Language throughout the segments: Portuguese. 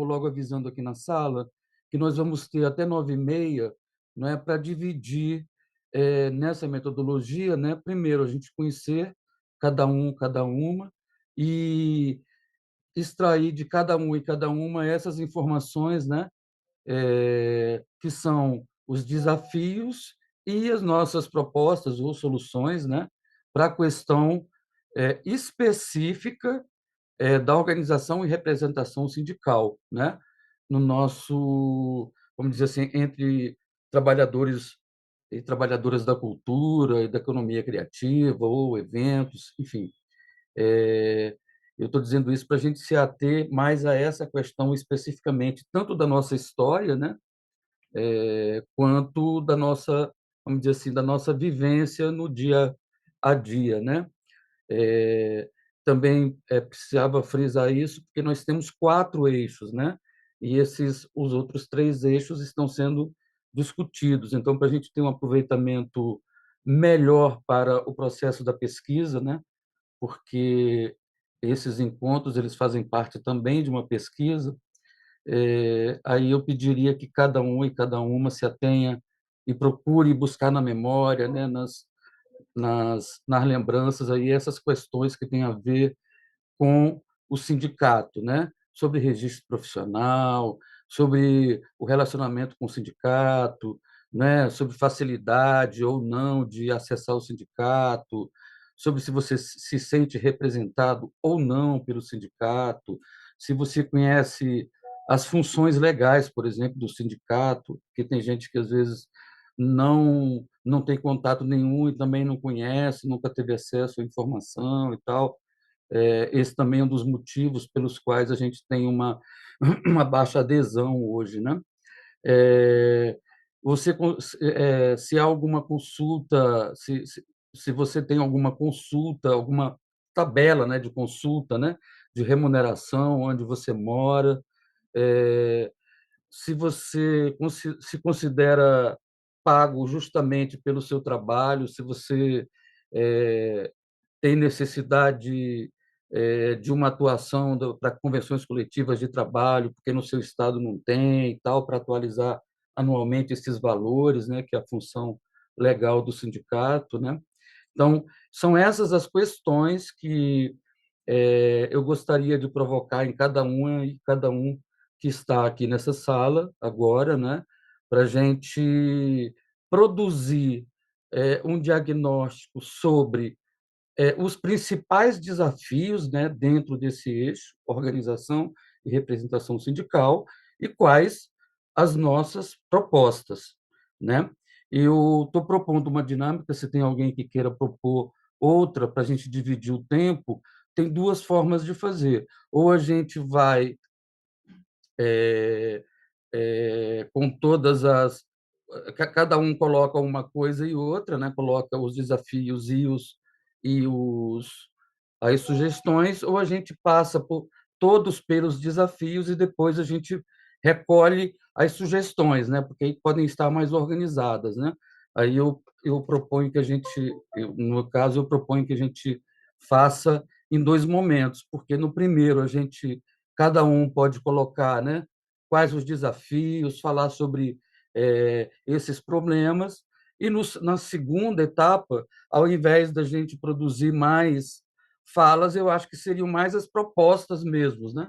vou logo avisando aqui na sala que nós vamos ter até 9h30, não é, para dividir nessa metodologia, né? Primeiro, a gente conhecer cada um, cada uma, e extrair de cada um e cada uma essas informações, né? Que são os desafios e as nossas propostas ou soluções, né? Para a questão específica da organização e representação sindical, né? No nosso, vamos dizer assim, entre trabalhadores e trabalhadoras da cultura e da economia criativa ou eventos, enfim. Eu estou dizendo isso para a gente se ater mais a essa questão especificamente, tanto da nossa história, né, quanto da nossa, vamos dizer assim, da nossa vivência no dia a dia, né? Eh, Também precisava frisar isso, porque nós temos 4 eixos, né? E os outros 3 eixos estão sendo discutidos. Então, para a gente ter um aproveitamento melhor para o processo da pesquisa, né? Porque esses encontros eles fazem parte também de uma pesquisa. Aí eu pediria que cada um e cada uma se atenha e procure buscar na memória, né, nas lembranças aí essas questões que têm a ver com o sindicato, né? Sobre registro profissional, sobre o relacionamento com o sindicato, né? Sobre facilidade ou não de acessar o sindicato, sobre se você se sente representado ou não pelo sindicato, se você conhece as funções legais, por exemplo, do sindicato, que tem gente que às vezes não tem contato nenhum e também não conhece, nunca teve acesso à informação e tal. Esse também é um dos motivos pelos quais a gente tem uma uma baixa adesão hoje, né? Eh, Você se há alguma consulta, se você tem alguma consulta, alguma tabela, né, de consulta, né, de remuneração, onde você mora, eh, se você se considera pago justamente pelo seu trabalho, se você eh, tem necessidade de uma atuação para convenções coletivas de trabalho, porque no seu estado não tem e tal, para atualizar anualmente esses valores, né, que é a função legal do sindicato, né? Então, são essas as questões que eu gostaria de provocar em cada uma e cada um que está aqui nessa sala agora, né, para a gente produzir um diagnóstico sobre os principais desafios, né, dentro desse eixo, organização e representação sindical, e quais as nossas propostas, né? Eu estou propondo uma dinâmica, se tem alguém que queira propor outra para a gente dividir o tempo, tem duas formas de fazer. Ou a gente vai eh, com todas as cada um coloca uma coisa e outra, né? Coloca os desafios e os as sugestões, ou a gente passa por todos pelos desafios e depois a gente recolhe as sugestões, né? Porque aí podem estar mais organizadas, né? Aí eu proponho que a gente, no caso, eu proponho que a gente faça em 2 momentos, porque no primeiro a gente cada um pode colocar, né, quais os desafios, falar sobre esses problemas. E na segunda etapa, ao invés da gente produzir mais falas, eu acho que seriam mais as propostas mesmo, né?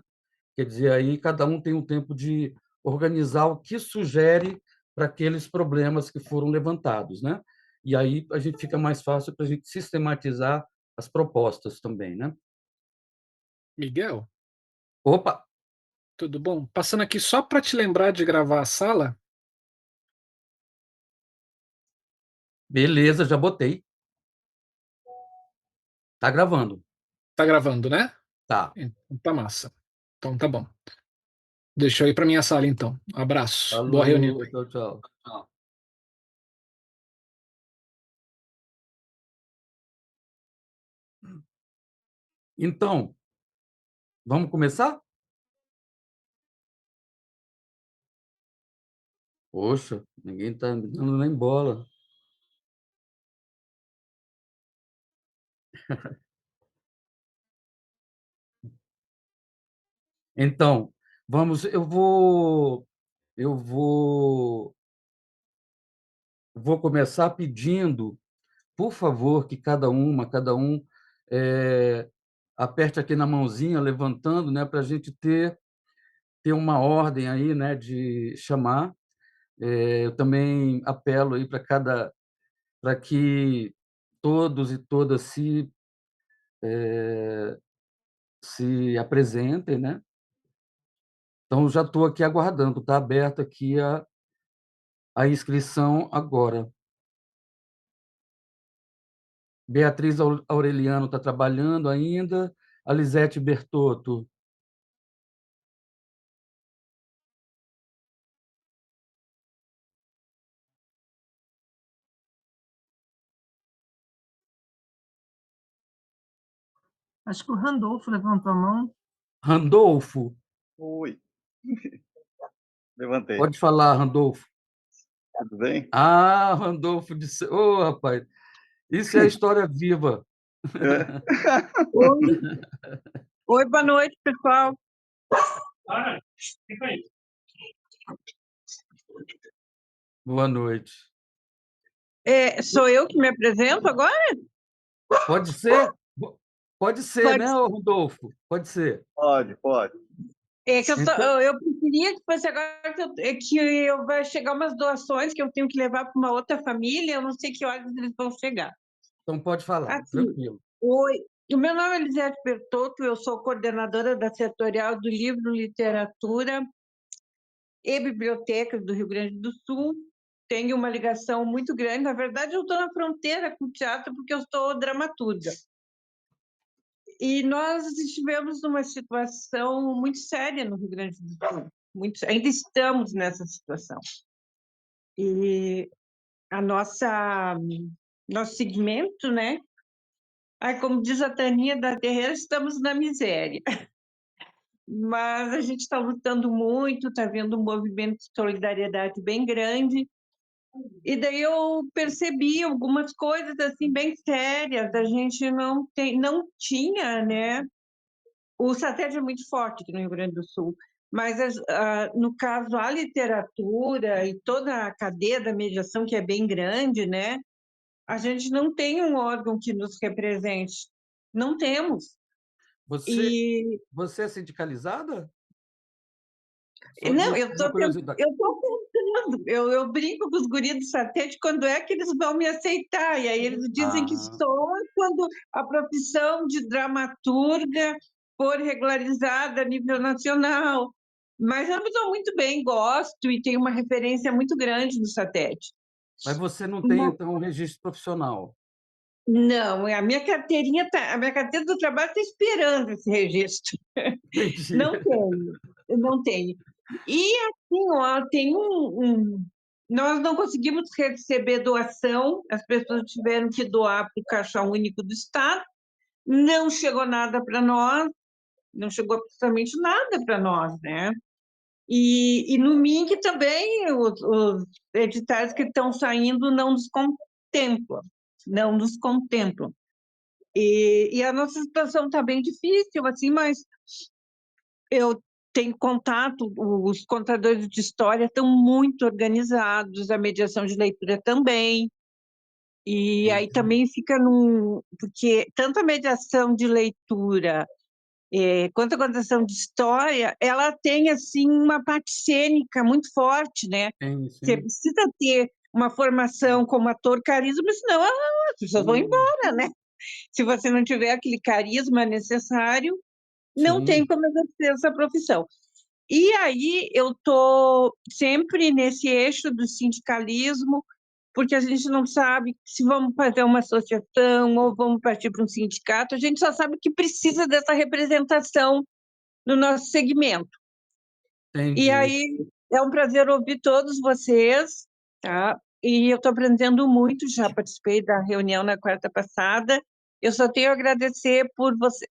Quer dizer, aí cada um tem um tempo de organizar o que sugere para aqueles problemas que foram levantados, né? E aí a gente fica mais fácil para a gente sistematizar as propostas também, né? Miguel, Opa, tudo bom? Passando aqui só para te lembrar de gravar a sala. beleza, já botei. Tá gravando. Tá gravando, né? Tá. Então tá massa. Então tá bom. Deixa eu ir para minha sala então. Abraço. Boa reunião Falou, aí. tchau, tchau. Tchau. Então, vamos começar? Poxa, ninguém está me dando nem bola. Então, Vamos, eu vou começar pedindo, por favor, que cada um, eh, aperte aqui na mãozinha, levantando, né, para a gente ter uma ordem aí, né, de chamar. Eu também apelo aí para que todos e todas se apresentem, né. Então já estou aqui aguardando, está aberta aqui a inscrição agora. Beatriz Aureliano está trabalhando ainda, a Lisete Bertotto. Acho que o Randolfo levantou a mão. Randolfo, Oi, levantei. pode falar, Randolfo. Tudo bem? Ah, Randolfo disse: "Ô, rapaz, isso é a história viva". É. Oi, oi, boa noite, pessoal. Boa noite. Sou eu que me apresento agora? Pode ser? Pode ser, Pode né, ser. ô Rodolfo? Pode ser. Pode, pode. É que Então eu preferia que fosse agora que vai chegar umas doações que eu tenho que levar para uma outra família, eu não sei que horas eles vão chegar. então pode falar, Assim, tranquilo. oi, o meu nome é Elisete Bertotto, eu sou coordenadora da setorial do Livro, Literatura e Bibliotecas do Rio Grande do Sul. Tenho uma ligação muito grande, na verdade eu estou na fronteira com o teatro porque eu sou dramaturga. E nós estivemos numa situação muito séria no Rio Grande do Sul, ainda estamos nessa situação. E a nosso segmento, né? Como diz a Taninha da Terreira, estamos na miséria. Mas a gente está lutando muito, está havendo um movimento de solidariedade bem grande. E daí eu percebi algumas coisas assim bem sérias. A gente não tinha, né? O satélite é muito forte aqui no Rio Grande do Sul, mas no caso a literatura e toda a cadeia da mediação que é bem grande, né? A gente não tem um órgão que nos represente, não temos. Você E você é sindicalizada? Só não, de uma curiosidade. eu estou tentando, eu brinco com os guris do satélite quando é que eles vão me aceitar, e aí eles dizem que Ah, só quando a profissão de dramaturga for regularizada a nível nacional. Mas eu me dou muito bem, gosto e tenho uma referência muito grande no satélite. mas você não tem, Não, então, um registro profissional? não, a minha carteira do trabalho está esperando esse registro. Entendi. Não tenho, eu não tenho. E assim, ó, nós não conseguimos receber doação, as pessoas tiveram que doar para o Caixa Único do Estado, não chegou nada para nós, não chegou absolutamente nada para nós, né? E no MINC também, os editais que estão saindo não nos contemplam, não nos contemplam. E a nossa situação está bem difícil, assim, mas eu tenho contato, os contadores de história estão muito organizados, a mediação de leitura também, e aí Entendi. também fica porque tanto a mediação de leitura quanto a contação de história, ela tem, assim, uma parte cênica muito forte, né? Sim, Você sim. precisa ter uma formação como ator, carisma, senão as pessoas vão Hum, embora, né? Se você não tiver aquele carisma necessário, não tem sim, como exercer essa profissão. E aí eu estou sempre nesse eixo do sindicalismo, porque a gente não sabe se vamos fazer uma associação ou vamos partir para um sindicato, a gente só sabe que precisa dessa representação no nosso segmento. E entendi. aí é um prazer ouvir todos vocês, tá? E eu estou aprendendo muito, já participei da reunião na quarta passada. Eu só tenho a agradecer por você.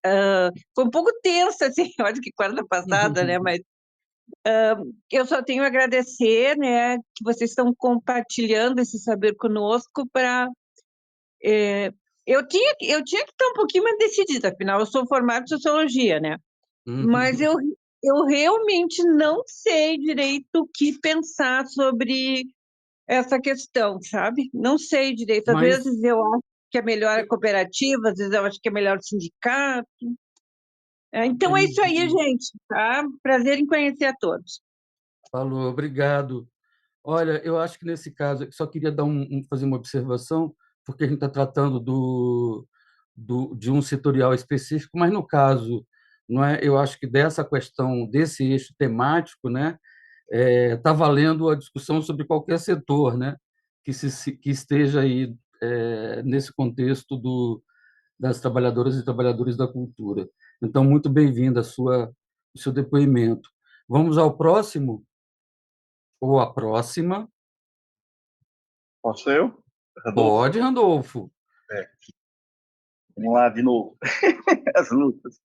Foi um pouco tensa, assim, olha que quarta passada, né? Mas eu só tenho a agradecer, né, que vocês estão compartilhando esse saber conosco para. Eu tinha que estar um pouquinho mais decidida, afinal, eu sou formada em sociologia, né? Mas Uhum. eu realmente não sei direito o que pensar sobre essa questão, sabe? Não sei direito. Às Mas vezes eu acho que é melhor a cooperativa, às vezes eu acho que é melhor o sindicato. Então é isso aí, entendi. gente, tá? Prazer em conhecer a todos. Falou, obrigado. Olha, eu acho que nesse caso, eu só queria fazer uma observação, porque a gente está tratando de um setorial específico, mas no caso, não é, eu acho que dessa questão, desse eixo temático, né, está valendo a discussão sobre qualquer setor, né, que esteja aí nesse contexto das trabalhadoras e trabalhadores da cultura. Então, muito bem-vinda o seu depoimento. Vamos ao próximo, ou à próxima. Posso eu? Rodolfo? Pode, Randolfo. É, vamos lá de novo. As lutas.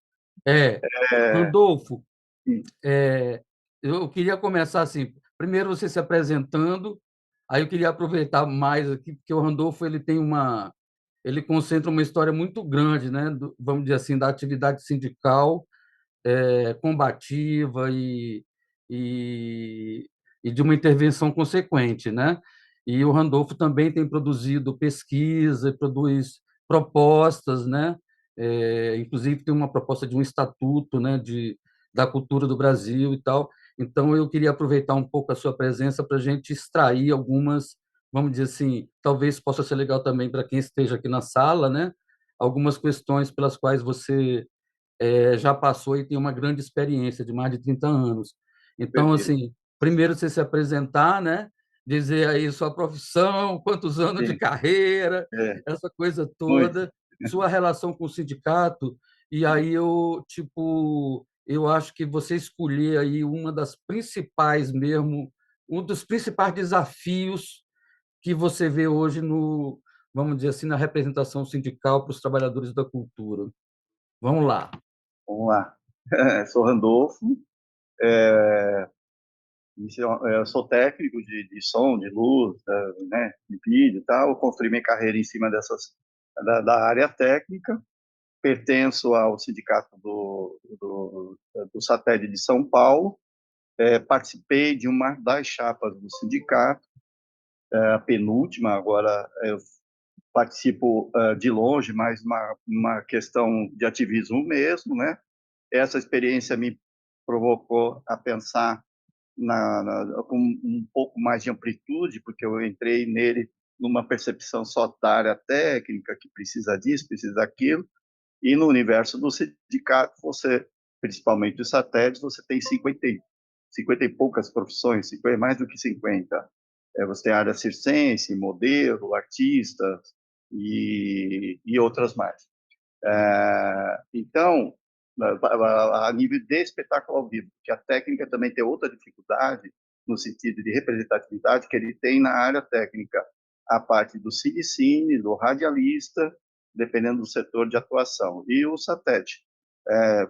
É, É, Randolfo, sim, eu queria começar assim, primeiro você se apresentando, aí eu queria aproveitar mais aqui, porque o Randolfo ele concentra uma história muito grande, né, vamos dizer assim, da atividade sindical combativa e, e de uma intervenção consequente, né? E o Randolfo também tem produzido pesquisa, produz propostas, né? Inclusive tem uma proposta de um estatuto, né? Da cultura do Brasil e tal. Então eu queria aproveitar um pouco a sua presença para a gente extrair algumas, vamos dizer assim, talvez possa ser legal também para quem esteja aqui na sala, né? Algumas questões pelas quais você já passou e tem uma grande experiência de mais de 30 anos. Então, perfeito. assim, primeiro você se apresentar, né? Dizer aí sua profissão, quantos anos de Sim, carreira, é, essa coisa muito. toda, sua relação com o sindicato, e aí eu acho que você escolher aí uma das principais mesmo, um dos principais desafios que você vê hoje vamos dizer assim, na representação sindical para os trabalhadores da cultura. Vamos lá. Vamos lá. Sou Randolfo, é, eu sou técnico de som, de luz, né, de vídeo e tal. Eu construí minha carreira em cima da área técnica. Pertenço ao sindicato do Satélite de São Paulo. Participei de uma das chapas do sindicato, a penúltima. Agora eu participo de longe, mas uma questão de ativismo mesmo, né? Essa experiência me provocou a pensar com um pouco mais de amplitude, porque eu entrei nele numa percepção só da área técnica, que precisa disso, precisa daquilo, e no universo do sindicato, você, principalmente os satélites, você tem 50 e poucas profissões, 50, mais do que 50. Você tem a área circense, modelo, artista e outras mais. Então, a nível de espetáculo ao vivo, que a técnica também tem outra dificuldade, no sentido de representatividade, que ele tem na área técnica a parte do cine, do radialista, dependendo do setor de atuação, e o satélite.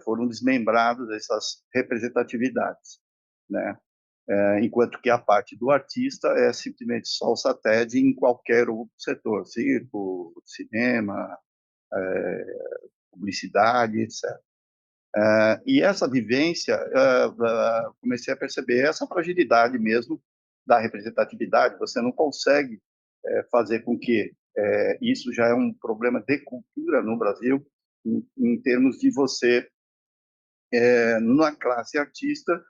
Foram desmembrados dessas representatividades, né? Enquanto que a parte do artista é simplesmente só o satélite em qualquer outro setor, circo, cinema, publicidade, etc. E essa vivência, comecei a perceber essa fragilidade mesmo da representatividade. Você não consegue fazer com que isso já é um problema de cultura no Brasil, em termos de você, na classe artista,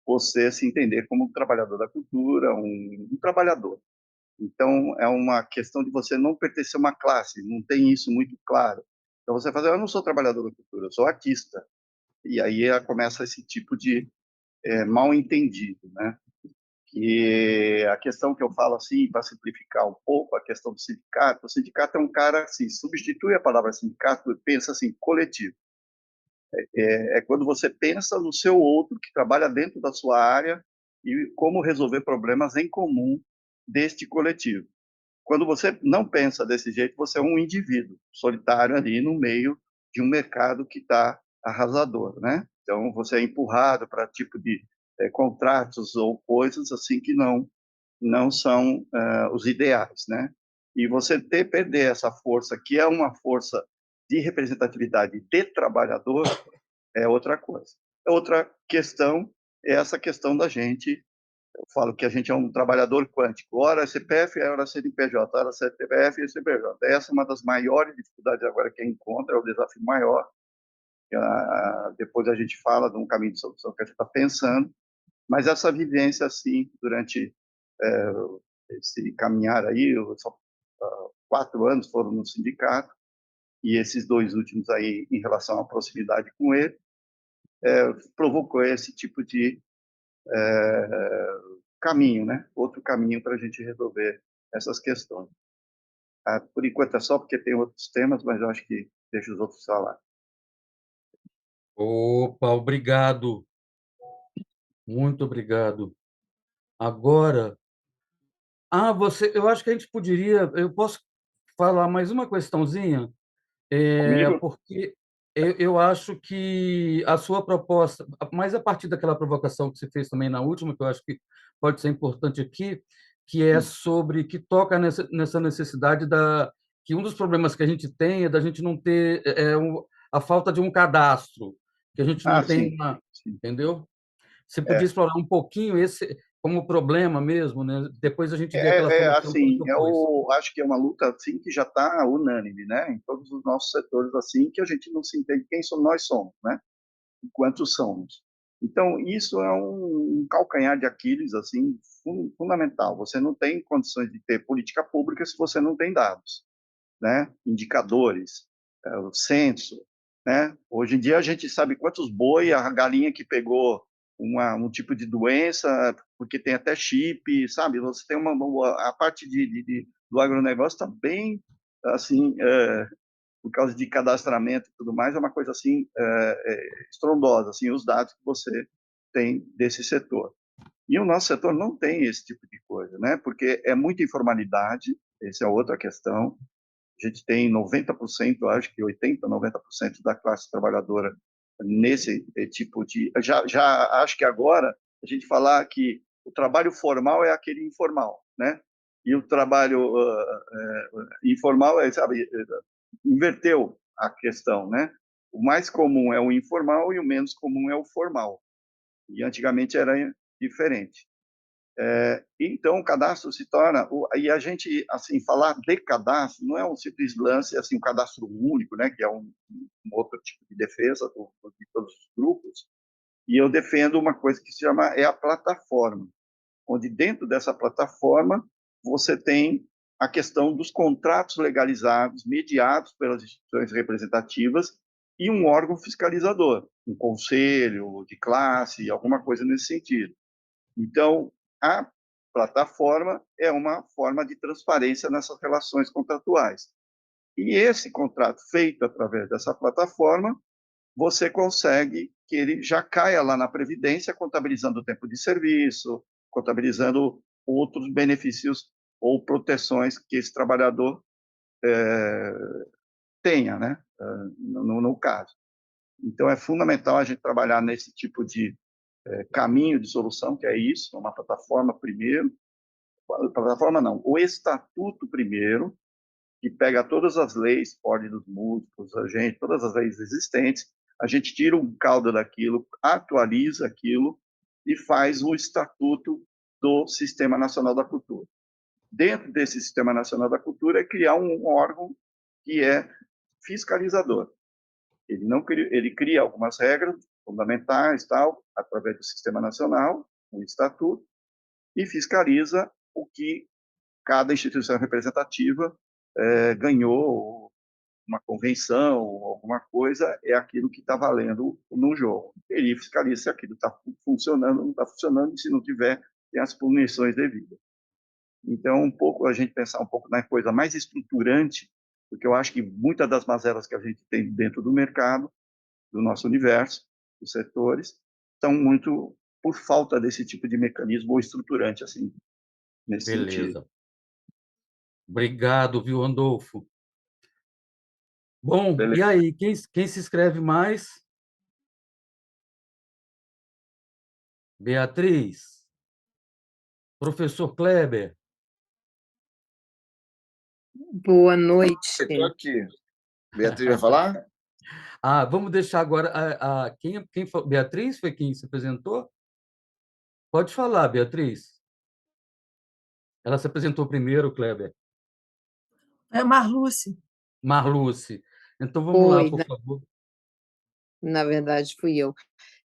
você se entender como um trabalhador da cultura, um trabalhador. Então, é uma questão de você não pertencer a uma classe, não tem isso muito claro. Então, você fala, eu não sou trabalhador da cultura, eu sou artista. E aí começa esse tipo de mal entendido, né? Que a questão que eu falo assim, para simplificar um pouco, a questão do sindicato, o sindicato é um cara assim, substitui a palavra sindicato e pensa assim, coletivo. Quando você pensa no seu outro que trabalha dentro da sua área e como resolver problemas em comum deste coletivo. Quando você não pensa desse jeito, você é um indivíduo solitário ali no meio de um mercado que está arrasador, né? Então, você é empurrado para tipo de contratos ou coisas assim que não são os ideais, né? E você perder essa força, que é uma força de representatividade de trabalhador, é outra coisa. Outra questão é essa questão da gente, eu falo que a gente é um trabalhador quântico, ora é CPF, ora é CNPJ, ora é CPF e CNPJ. Essa é uma das maiores dificuldades agora que encontra, é o desafio maior. Depois a gente fala de um caminho de solução que a gente está pensando, mas essa vivência, assim, durante esse caminhar aí, só 4 anos foram no sindicato, e esses 2 últimos aí, em relação à proximidade com ele, provocou esse tipo de caminho, né? Outro caminho para a gente resolver essas questões. Por enquanto é só porque tem outros temas, mas eu acho que deixa os outros falar. Opa, obrigado. Muito obrigado. Agora, eu acho que a gente poderia, eu posso falar mais uma questãozinha? Comigo? Porque eu acho que a sua proposta, mas a partir daquela provocação que você fez também na última, que eu acho que pode ser importante aqui, que é sobre, que toca nessa necessidade que um dos problemas que a gente tem é da gente não ter a falta de um cadastro, que a gente não tem Sim, uma, sim. entendeu? Você podia explorar um pouquinho esse como problema mesmo, né? Depois a gente vê aquela solução que você Assim, propôs. eu acho que é uma luta assim que já está unânime, né? Em todos os nossos setores, assim, que a gente não se entende quem nós somos, né? E quantos somos. Então, isso é um calcanhar de Aquiles, assim, fundamental. Você não tem condições de ter política pública se você não tem dados, né? Indicadores, o censo, né? Hoje em dia a gente sabe quantos boi, a galinha que pegou um tipo de doença, porque tem até chip, sabe? Você tem a parte do agronegócio está bem, assim, por causa de cadastramento e tudo mais, é uma coisa assim estrondosa, assim, os dados que você tem desse setor. E o nosso setor não tem esse tipo de coisa, né? Porque é muita informalidade, essa é outra questão. A gente tem 90%, acho que 80%, 90% da classe trabalhadora nesse tipo de. Já acho que agora a gente falar que o trabalho formal é aquele informal, né? E o trabalho informal sabe, inverteu a questão, né? O mais comum é o informal e o menos comum é o formal. E antigamente era diferente. Então, o cadastro se torna, e a gente, assim, falar de cadastro não é um simples lance, assim, um cadastro único, né, que é um outro tipo de defesa de todos os grupos, e eu defendo uma coisa que se chama, a plataforma, onde dentro dessa plataforma você tem a questão dos contratos legalizados, mediados pelas instituições representativas e um órgão fiscalizador, um conselho de classe, alguma coisa nesse sentido. Então, a plataforma é uma forma de transparência nessas relações contratuais. E esse contrato feito através dessa plataforma, você consegue que ele já caia lá na Previdência, contabilizando o tempo de serviço, contabilizando outros benefícios ou proteções que esse trabalhador tenha, né? No caso. Então, é fundamental a gente trabalhar nesse tipo de caminho de solução, que é isso, uma plataforma primeiro, plataforma não, o estatuto primeiro, que pega todas as leis, ordem dos músicos, a gente, todas as leis existentes, a gente tira um caldo daquilo, atualiza aquilo e faz o estatuto do Sistema Nacional da Cultura. Dentro desse Sistema Nacional da Cultura é criar um órgão que é fiscalizador. Ele não cria, ele cria algumas regras fundamentais, tal, através do Sistema Nacional, um estatuto, e fiscaliza o que cada instituição representativa ganhou uma convenção ou alguma coisa, é aquilo que está valendo no jogo. Ele fiscaliza se aquilo está funcionando ou não está funcionando, e se não tiver, tem as punições devidas. Então, um pouco a gente pensar um pouco na coisa mais estruturante, porque eu acho que muitas das mazelas que a gente tem dentro do mercado, do nosso universo, dos setores, estão muito por falta desse tipo de mecanismo ou estruturante, assim, nesse sentido. Beleza. Obrigado, viu, Andolfo? Bom, e Beleza. aí, quem se inscreve mais? Beatriz? Professor Kleber? Boa noite. Estou aqui. Beatriz vai falar? Vamos deixar agora quem fa Beatriz foi quem se apresentou? Pode falar, Beatriz. Ela se apresentou primeiro, Kleber. É Marluce. Marluce. Então vamos lá, Oi, por favor. na verdade fui eu.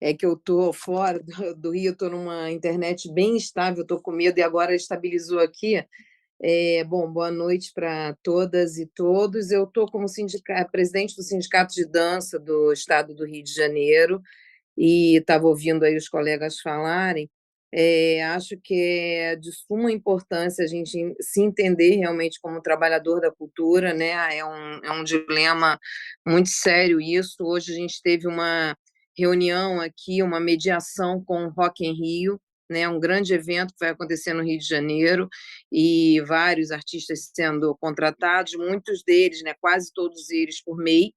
É que eu tô fora do Rio, tô numa internet bem instável, tô com medo e agora estabilizou aqui. Bom, boa noite para todas e todos. Eu tô como presidente do Sindicato de Dança do Estado do Rio de Janeiro e estava ouvindo aí os colegas falarem. Acho que é de suma importância a gente se entender realmente como trabalhador da cultura, né? É um dilema muito sério isso. Hoje a gente teve uma reunião aqui, uma mediação com o Rock in Rio, né? Um grande evento que vai acontecer no Rio de Janeiro e vários artistas sendo contratados, muitos deles, né? Quase todos eles por MEI.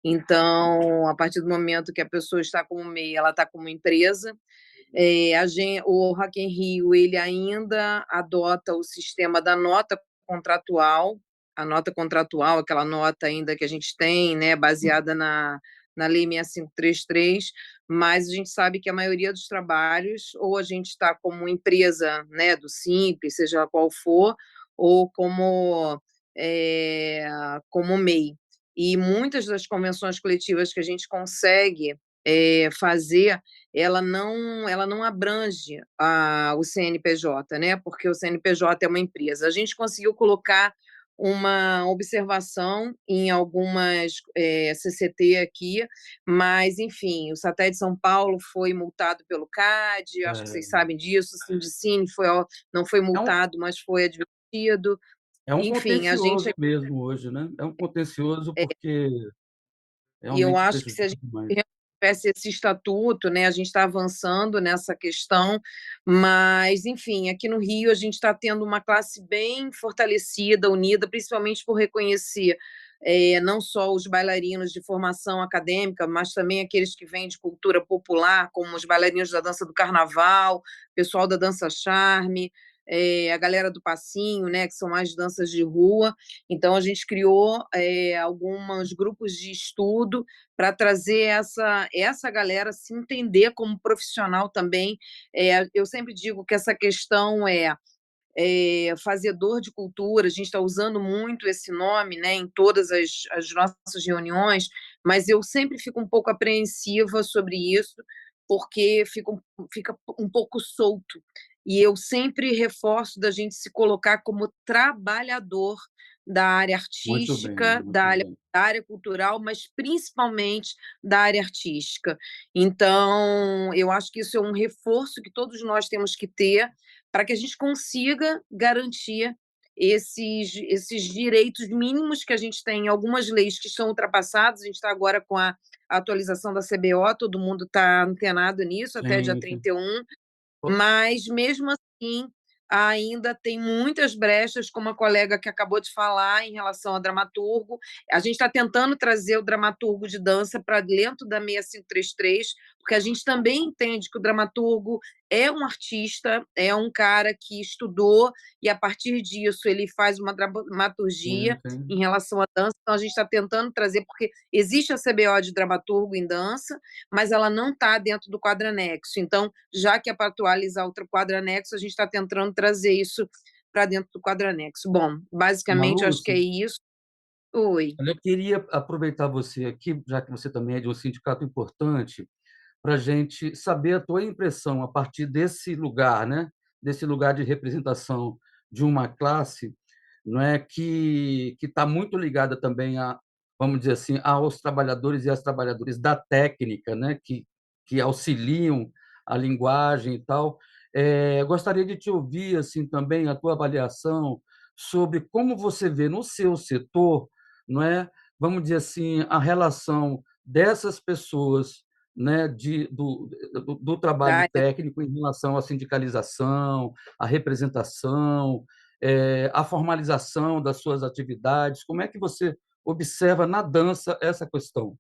Então, a partir do momento que a pessoa está como MEI, ela está como empresa. O Rock in Rio ele ainda adota o sistema da nota contratual, a nota contratual, aquela nota ainda que a gente tem, né, baseada na Lei 6533, mas a gente sabe que a maioria dos trabalhos, ou a gente está como empresa, né, do Simples, seja qual for, ou é, como MEI. E muitas das convenções coletivas que a gente consegue fazer, ela não abrange o CNPJ, né? Porque o CNPJ é uma empresa. A gente conseguiu colocar uma observação em algumas CCT aqui, mas, enfim, o Satélite São Paulo foi multado pelo CAD, acho que vocês É sabem disso, o Sindicine não foi é um multado, mas foi advertido. é um Enfim, a gente contencioso mesmo hoje, né. É um contencioso, porque E eu realmente acho que se a prejudica gente demais. realmente tivesse esse estatuto, né, a gente está avançando nessa questão, mas, enfim, aqui no Rio a gente está tendo uma classe bem fortalecida, unida, principalmente por reconhecer não só os bailarinos de formação acadêmica, mas também aqueles que vêm de cultura popular, como os bailarinos da dança do carnaval, pessoal da dança charme, a galera do passinho, né, que são mais danças de rua. Então, a gente criou alguns grupos de estudo para trazer essa galera se entender como profissional também. Eu sempre digo que essa questão fazedor de cultura, a gente está usando muito esse nome, né, em todas as nossas reuniões, mas eu sempre fico um pouco apreensiva sobre isso, porque fica um pouco solto. E eu sempre reforço da gente se colocar como trabalhador da área Muito bem, artística, muito bem. da área cultural, mas principalmente da área artística. Então, eu acho que isso é um reforço que todos nós temos que ter para que a gente consiga garantir esses direitos mínimos que a gente tem em algumas leis que estão ultrapassadas. A gente está agora com a atualização da CBO, todo mundo está antenado nisso, até dia Sim, sim. 31, O mas mesmo assim ainda tem muitas brechas, como a colega que acabou de falar em relação ao dramaturgo. A gente está tentando trazer o dramaturgo de dança para dentro da 6533, porque a gente também entende que o dramaturgo é um artista, é um cara que estudou e a partir disso ele faz uma sim, dramaturgia sim. em relação à dança. Então a gente está tentando trazer, porque existe a CBO de dramaturgo em dança, mas ela não está dentro do quadro anexo. Então, já que é para atualizar o quadro anexo, a gente está tentando trazer isso para dentro do quadro anexo. Bom, basicamente, acho que é Marluce, isso. Oi. olha, eu queria aproveitar você aqui, já que você também é de um sindicato importante, para a gente saber a tua impressão a partir desse lugar, né, desse lugar de representação de uma classe, não é, que está muito ligada também a, vamos dizer assim, aos trabalhadores e às trabalhadoras da técnica, né, que auxiliam a linguagem e tal. Gostaria de te ouvir assim também a tua avaliação sobre como você vê no seu setor, não é, vamos dizer assim, a relação dessas pessoas, né, do Da trabalho área técnico em relação à sindicalização, à representação, à formalização das suas atividades. Como é que você observa na dança essa questão?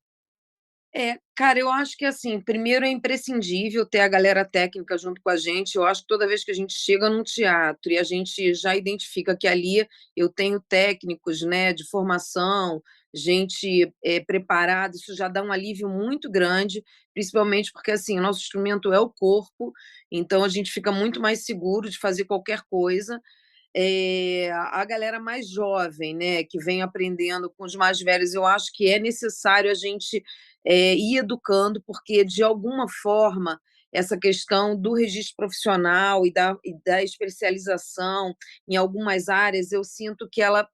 Cara, eu acho que, assim, primeiro é imprescindível ter a galera técnica junto com a gente. Eu acho que toda vez que a gente chega num teatro e a gente já identifica que ali eu tenho técnicos, né, de formação, gente, preparada, isso já dá um alívio muito grande, principalmente porque, assim, o nosso instrumento é o corpo, então a gente fica muito mais seguro de fazer qualquer coisa. A galera mais jovem, né, que vem aprendendo com os mais velhos, eu acho que é necessário a gente ir educando, porque de alguma forma essa questão do registro profissional e da especialização em algumas áreas, eu sinto que ela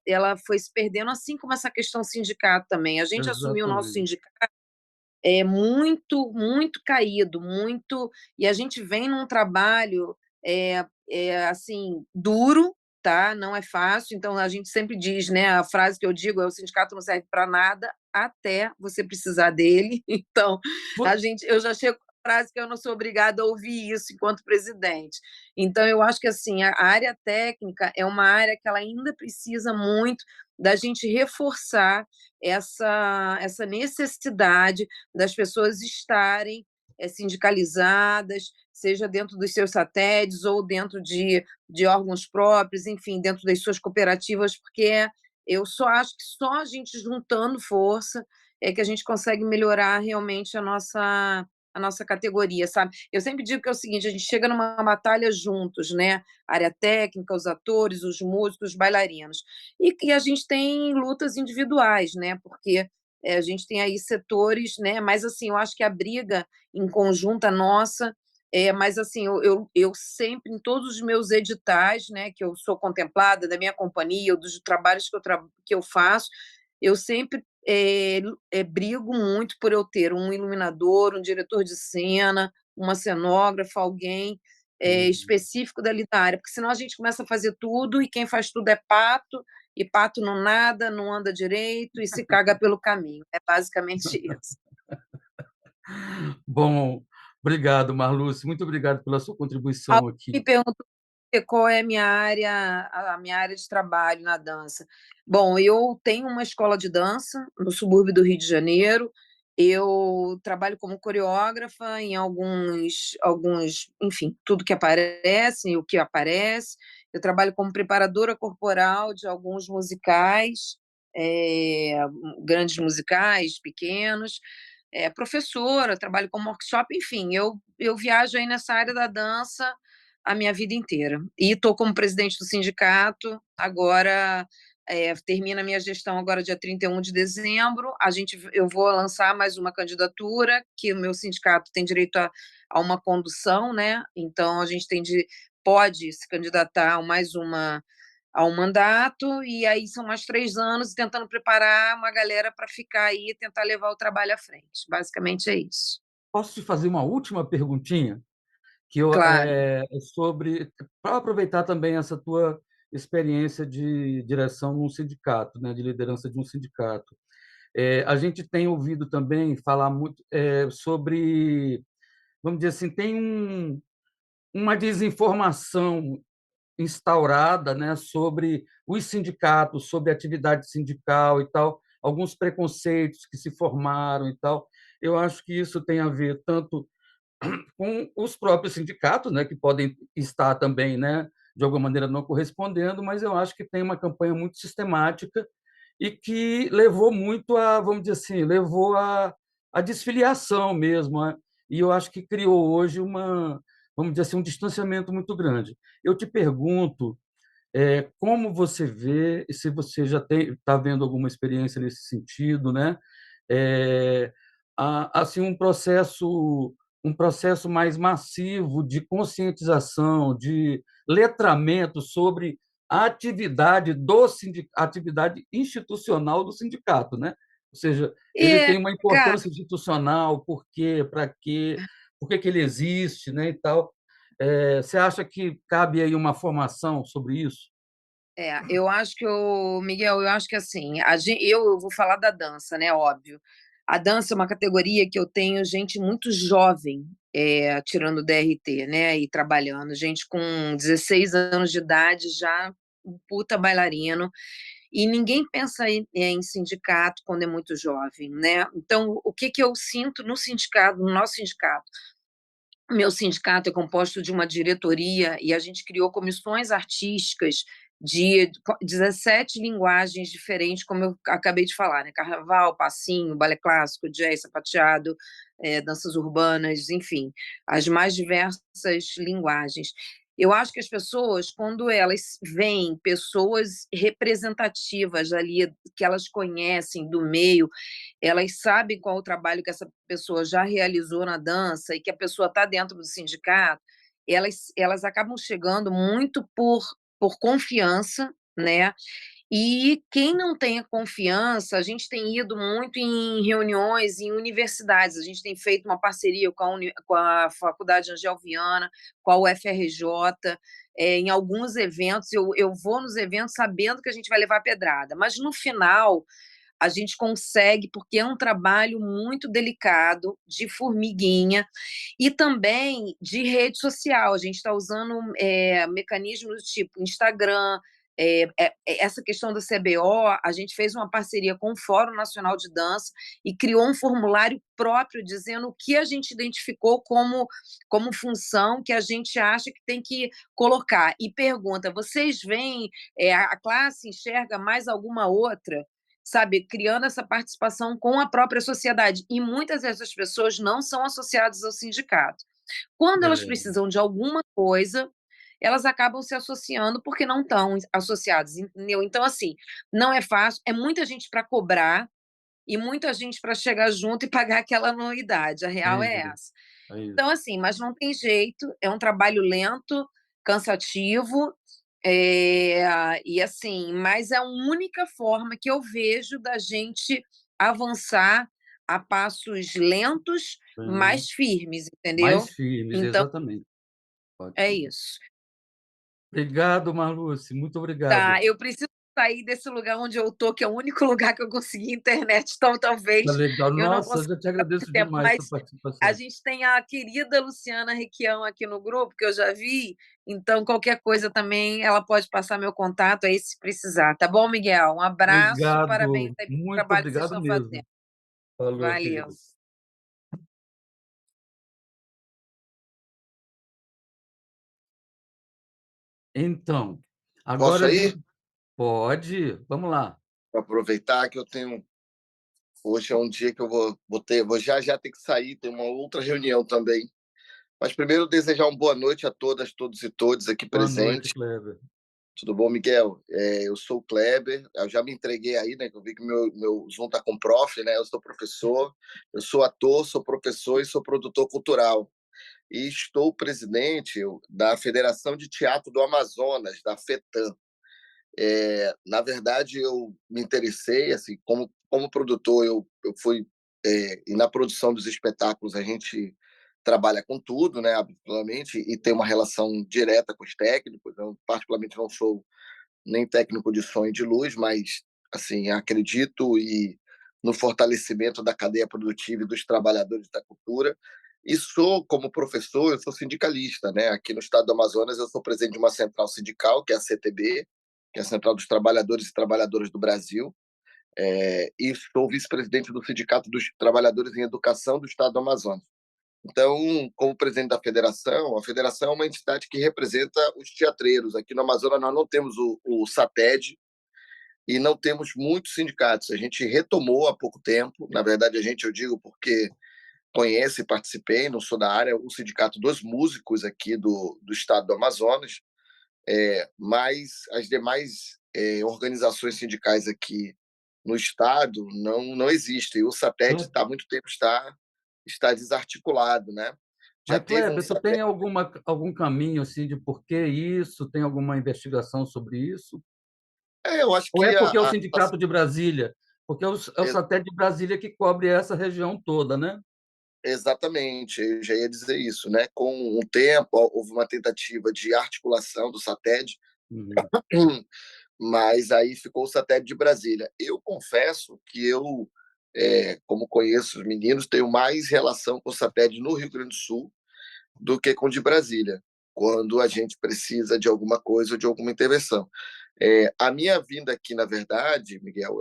foi se perdendo, assim como essa questão sindicato também. A gente assumiu o nosso Exatamente. sindicato é muito, muito caído, muito, e a gente vem num trabalho assim duro, tá? Não é fácil. Então a gente sempre diz, né? A frase que eu digo é: o sindicato não serve para nada até você precisar dele. Então Vo eu já chego com a frase que eu não sou obrigada a ouvir isso enquanto presidente. Então eu acho que assim a área técnica é uma área que ela ainda precisa muito da gente reforçar essa necessidade das pessoas estarem sindicalizadas, seja dentro dos seus satélites ou dentro de órgãos próprios, enfim, dentro das suas cooperativas, porque eu só acho que só a gente juntando força é que a gente consegue melhorar realmente a nossa categoria, sabe? Eu sempre digo que é o seguinte: a gente chega numa batalha juntos, né? A área técnica, os atores, os músicos, os bailarinos. E a gente tem lutas individuais, né? Porque a gente tem aí setores, né? Mas assim, eu acho que a briga em conjunta nossa, mas assim, eu sempre, em todos os meus editais, né, que eu sou contemplada, da minha companhia, ou dos trabalhos que eu faço, eu sempre brigo muito por eu ter um iluminador, um diretor de cena, uma cenógrafa, alguém Uhum. específico dali da área, porque senão a gente começa a fazer tudo e quem faz tudo é pato, e pato não nada, não anda direito e se caga pelo caminho. É basicamente isso. Bom, obrigado, Marluce, muito obrigado pela sua Alguém contribuição aqui. me perguntou qual é a minha área de trabalho na dança. Bom, eu tenho uma escola de dança no subúrbio do Rio de Janeiro. Eu trabalho como coreógrafa em alguns, enfim, tudo que aparece, o que aparece. Eu trabalho como preparadora corporal de alguns musicais, eh, grandes musicais, pequenos. Professora, trabalho como workshop, enfim, eu viajo aí nessa área da dança a minha vida inteira. E estou como presidente do sindicato, agora termina a minha gestão agora dia 31 de dezembro, eu vou lançar mais uma candidatura, que o meu sindicato tem direito a uma condução, né? Então a gente pode se candidatar a um mandato, e aí são mais 3 anos tentando preparar uma galera para ficar aí e tentar levar o trabalho à frente. Basicamente é isso. Posso te fazer uma última perguntinha? Que eu, Claro. sobre para aproveitar também essa tua experiência de direção num sindicato, né, de liderança de um sindicato. A gente tem ouvido também falar muito, sobre, vamos dizer assim, tem uma desinformação instaurada, né, sobre os sindicatos, sobre a atividade sindical e tal, alguns preconceitos que se formaram e tal. Eu acho que isso tem a ver tanto com os próprios sindicatos, né, que podem estar também, né, de alguma maneira não correspondendo, mas eu acho que tem uma campanha muito sistemática e que levou muito a, vamos dizer assim, levou a desfiliação mesmo, e eu acho que criou hoje uma, vamos dizer assim, um distanciamento muito grande. Eu te pergunto, como você vê, se você já está vendo alguma experiência nesse sentido, né? É, assim, um processo mais massivo de conscientização, de letramento sobre a atividade institucional do sindicato, né? Ou seja, ele É, tem uma cara, importância institucional, por quê, para quê, por que que ele existe, né, e tal. Você acha que cabe aí uma formação sobre isso? eu acho que Miguel, eu acho que assim, eu vou falar da dança, né? Óbvio. A dança é uma categoria que eu tenho gente muito jovem tirando o DRT, né? E trabalhando, gente com 16 anos de idade já um puta bailarino. e ninguém pensa em sindicato quando é muito jovem, né? Então, o que eu sinto no sindicato, no nosso sindicato? Meu sindicato é composto de uma diretoria e a gente criou comissões artísticas de 17 linguagens diferentes, como eu acabei de falar, né? Carnaval, passinho, balé clássico, jazz, sapateado, danças urbanas, enfim, as mais diversas linguagens. Eu acho que as pessoas, quando elas veem pessoas representativas ali, que elas conhecem do meio, elas sabem qual o trabalho que essa pessoa já realizou na dança e que a pessoa está dentro do sindicato, elas acabam chegando muito por confiança, né? E quem não tem a confiança, a gente tem ido muito em reuniões em universidades, a gente tem feito uma parceria com a Faculdade Angel Viana, com a UFRJ, em alguns eventos, eu vou nos eventos sabendo que a gente vai levar pedrada, mas no final a gente consegue, porque é um trabalho muito delicado, de formiguinha, e também de rede social. A gente está usando mecanismos do tipo Instagram, essa questão da CBO, a gente fez uma parceria com o Fórum Nacional de Dança e criou um formulário próprio dizendo o que a gente identificou como função que a gente acha que tem que colocar. E pergunta, vocês veem, a classe enxerga mais alguma outra? Sabe, criando essa participação com a própria sociedade. E muitas dessas pessoas não são associadas ao sindicato. Quando elas É, precisam de alguma coisa, elas acabam se associando porque não estão associadas, entendeu? Então, assim, não é fácil, é muita gente para cobrar e muita gente para chegar junto e pagar aquela anuidade. A real é entendi, essa. é isso. Então, assim, mas não tem jeito, é um trabalho lento, cansativo, e assim, mas é a única forma que eu vejo da gente avançar a passos lentos, Sim. mas firmes, Mais entendeu? firmes, Então, exatamente. é Ótimo. isso. Obrigado, Marluce, muito obrigado. Tá, eu preciso sair desse lugar onde eu tô, que é o único lugar que eu consegui internet, então Tá talvez legal. eu não Nossa, eu consiga já te ficar muito agradeço tempo, demais a sua mas a participação. gente tem a querida Luciana Requião aqui no grupo, que eu já vi, então qualquer coisa também ela pode passar meu contato aí se precisar, tá bom, Miguel? Um abraço, parabéns Obrigado, aí pelo muito trabalho que vocês obrigado estão mesmo. fazendo. Falou, Valeu. querido. Então, Posso agora a aí? gente pode. Vamos lá. Para aproveitar que eu tenho. Hoje é um dia que eu vou já já ter que sair, tem uma outra reunião também. Mas primeiro desejar uma boa noite a todas, todos e todos aqui Boa noite, presentes. Kleber. Tudo bom, Miguel? Eu sou o Kleber, eu já me entreguei aí, né? Que eu vi que meu Zoom tá com prof, né? Eu sou professor, eu sou ator, sou professor e sou produtor cultural. E estou presidente da Federação de Teatro do Amazonas, da FETAM. Na verdade, eu me interessei, assim, como produtor, eu fui, e na produção dos espetáculos a gente trabalha com tudo, né, habitualmente, e tem uma relação direta com os técnicos. Eu, particularmente, não sou nem técnico de som e de luz, mas, assim, acredito no fortalecimento da cadeia produtiva e dos trabalhadores da cultura. E sou, como professor, eu sou sindicalista, né? Aqui no estado do Amazonas, eu sou presidente de uma central sindical, que é a CTB, que é a Central dos Trabalhadores e Trabalhadoras do Brasil, e sou vice-presidente do Sindicato dos Trabalhadores em Educação do estado do Amazonas. Então, como presidente da federação, a federação é uma entidade que representa os teatreiros. Aqui no Amazonas nós não temos o SATED e não temos muitos sindicatos. A gente retomou há pouco tempo, na verdade eu digo porque conheço e participei, não sou da área, o Sindicato dos Músicos aqui do estado do Amazonas, mas as demais organizações sindicais aqui no estado não existem. O SATED Cle- está há muito tempo está desarticulado, né? Já Mas, teve um Kleber, tu tem SATED. algum caminho assim de por que isso? Tem alguma investigação sobre isso? Eu acho Ou é que porque é o Sindicato de Brasília? Porque é o satélite de Brasília que cobre essa região toda, né? exatamente, eu já ia dizer isso, né? Com o tempo houve uma tentativa de articulação do SATED, Uhum. mas aí ficou o satélite de Brasília. Eu confesso que eu, como conheço os meninos, tenho mais relação com o satélite no Rio Grande do Sul do que com o de Brasília, quando a gente precisa de alguma coisa ou de alguma intervenção. A minha vinda aqui, na verdade, Miguel,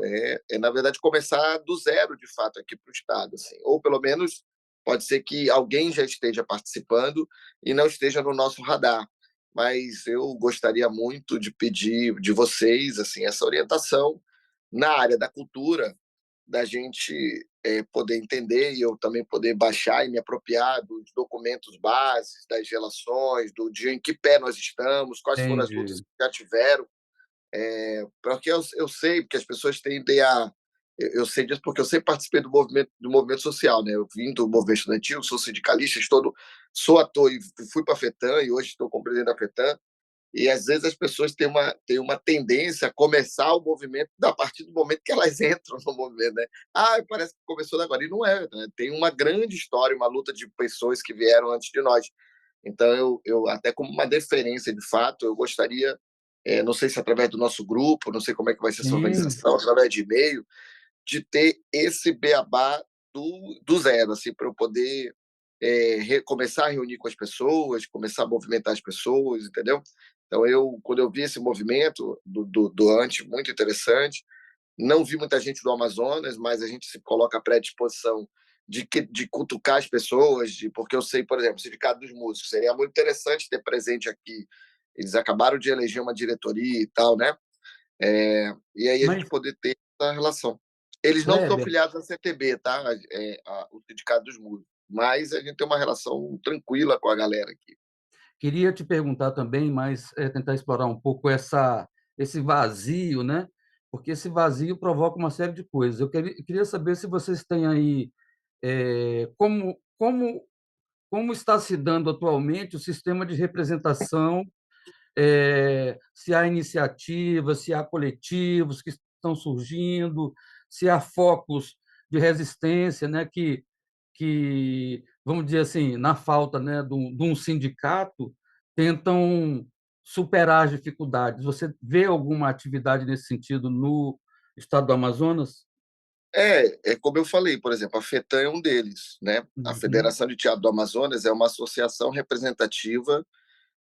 na verdade, começar do zero, de fato, aqui para o Estado. Assim. Ou, pelo menos, pode ser que alguém já esteja participando e não esteja no nosso radar. Mas eu gostaria muito de pedir de vocês assim, essa orientação na área da cultura, da gente poder entender e eu também poder baixar e me apropriar dos documentos bases, das relações, do dia em que pé nós estamos, quais foram as lutas Entendi. que já tiveram, porque eu sei, porque as pessoas tendem a. Eu sei disso porque eu sempre participei do movimento social, né? Eu vim do movimento estudantil, sou sindicalista, sou ator e fui para a FETAM e hoje estou como presidente da FETAM. E às vezes as pessoas têm uma tendência a começar o movimento a partir do momento que elas entram no movimento, né? Parece que começou agora. E não é, né? Tem uma grande história, uma luta de pessoas que vieram antes de nós. Então, eu até como uma deferência, de fato, eu gostaria, não sei se através do nosso grupo, não sei como é que vai ser essa Sim, organização, através de e-mail, de ter esse beabá do zero, assim, para eu poder começar a reunir com as pessoas, começar a movimentar as pessoas, entendeu? Então, quando eu vi esse movimento do antes, muito interessante, não vi muita gente do Amazonas, mas a gente se coloca à predisposição de cutucar as pessoas, porque eu sei, por exemplo, o Sindicato dos Músicos, seria muito interessante ter presente aqui. Eles acabaram de eleger uma diretoria e tal, né? E aí a gente mas, poder ter essa relação. Eles não são Kleber, filiados à CTB, tá? O Sindicato dos Músicos. Mas a gente tem uma relação tranquila com a galera aqui. queria te perguntar também, mas tentar explorar um pouco esse vazio, né? Porque esse vazio provoca uma série de coisas. Eu queria saber se vocês têm aí como está se dando atualmente o sistema de representação, se há iniciativas, se há coletivos que estão surgindo, se há focos de resistência, né, vamos dizer assim, na falta, né, de um sindicato, tentam superar as dificuldades. Você vê alguma atividade nesse sentido no estado do Amazonas? É como eu falei, por exemplo, a FETAM é um deles, né? A Uhum. Federação de Teatro do Amazonas é uma associação representativa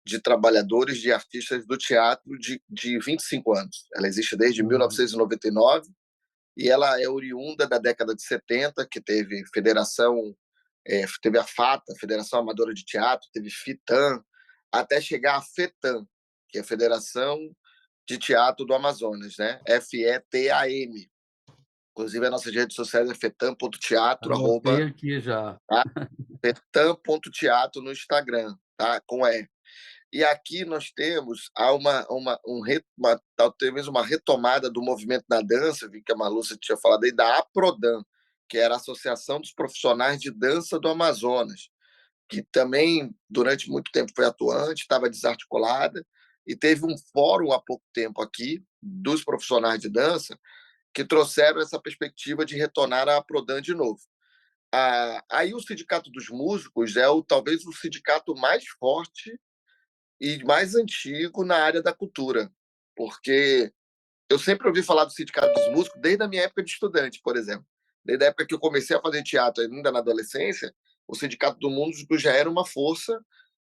de trabalhadores, de artistas do teatro de 25 anos. Ela existe desde Uhum. 1999 e ela é oriunda da década de 70, que teve a FATA, Federação Amadora de Teatro, teve FITAM, até chegar a FETAM, que é a Federação de Teatro do Amazonas, né? FETAM. Inclusive, as nossas redes sociais é fetam.teatro, Anotei aqui já. tá? fetam.teatro no Instagram, tá? Com E. E aqui nós temos talvez uma retomada do movimento da dança, vi que a Marlúcia tinha falado aí, da APRODAN, que era a Associação dos Profissionais de Dança do Amazonas, que também, durante muito tempo, foi atuante, estava desarticulada, e teve um fórum há pouco tempo aqui, dos profissionais de dança, que trouxeram essa perspectiva de retornar à APRODAN de novo. Aí o Sindicato dos Músicos talvez o sindicato mais forte e mais antigo na área da cultura, porque eu sempre ouvi falar do Sindicato dos Músicos desde a minha época de estudante, por exemplo. Desde a época que eu comecei a fazer teatro, ainda na adolescência, o Sindicato dos Músicos já era uma força,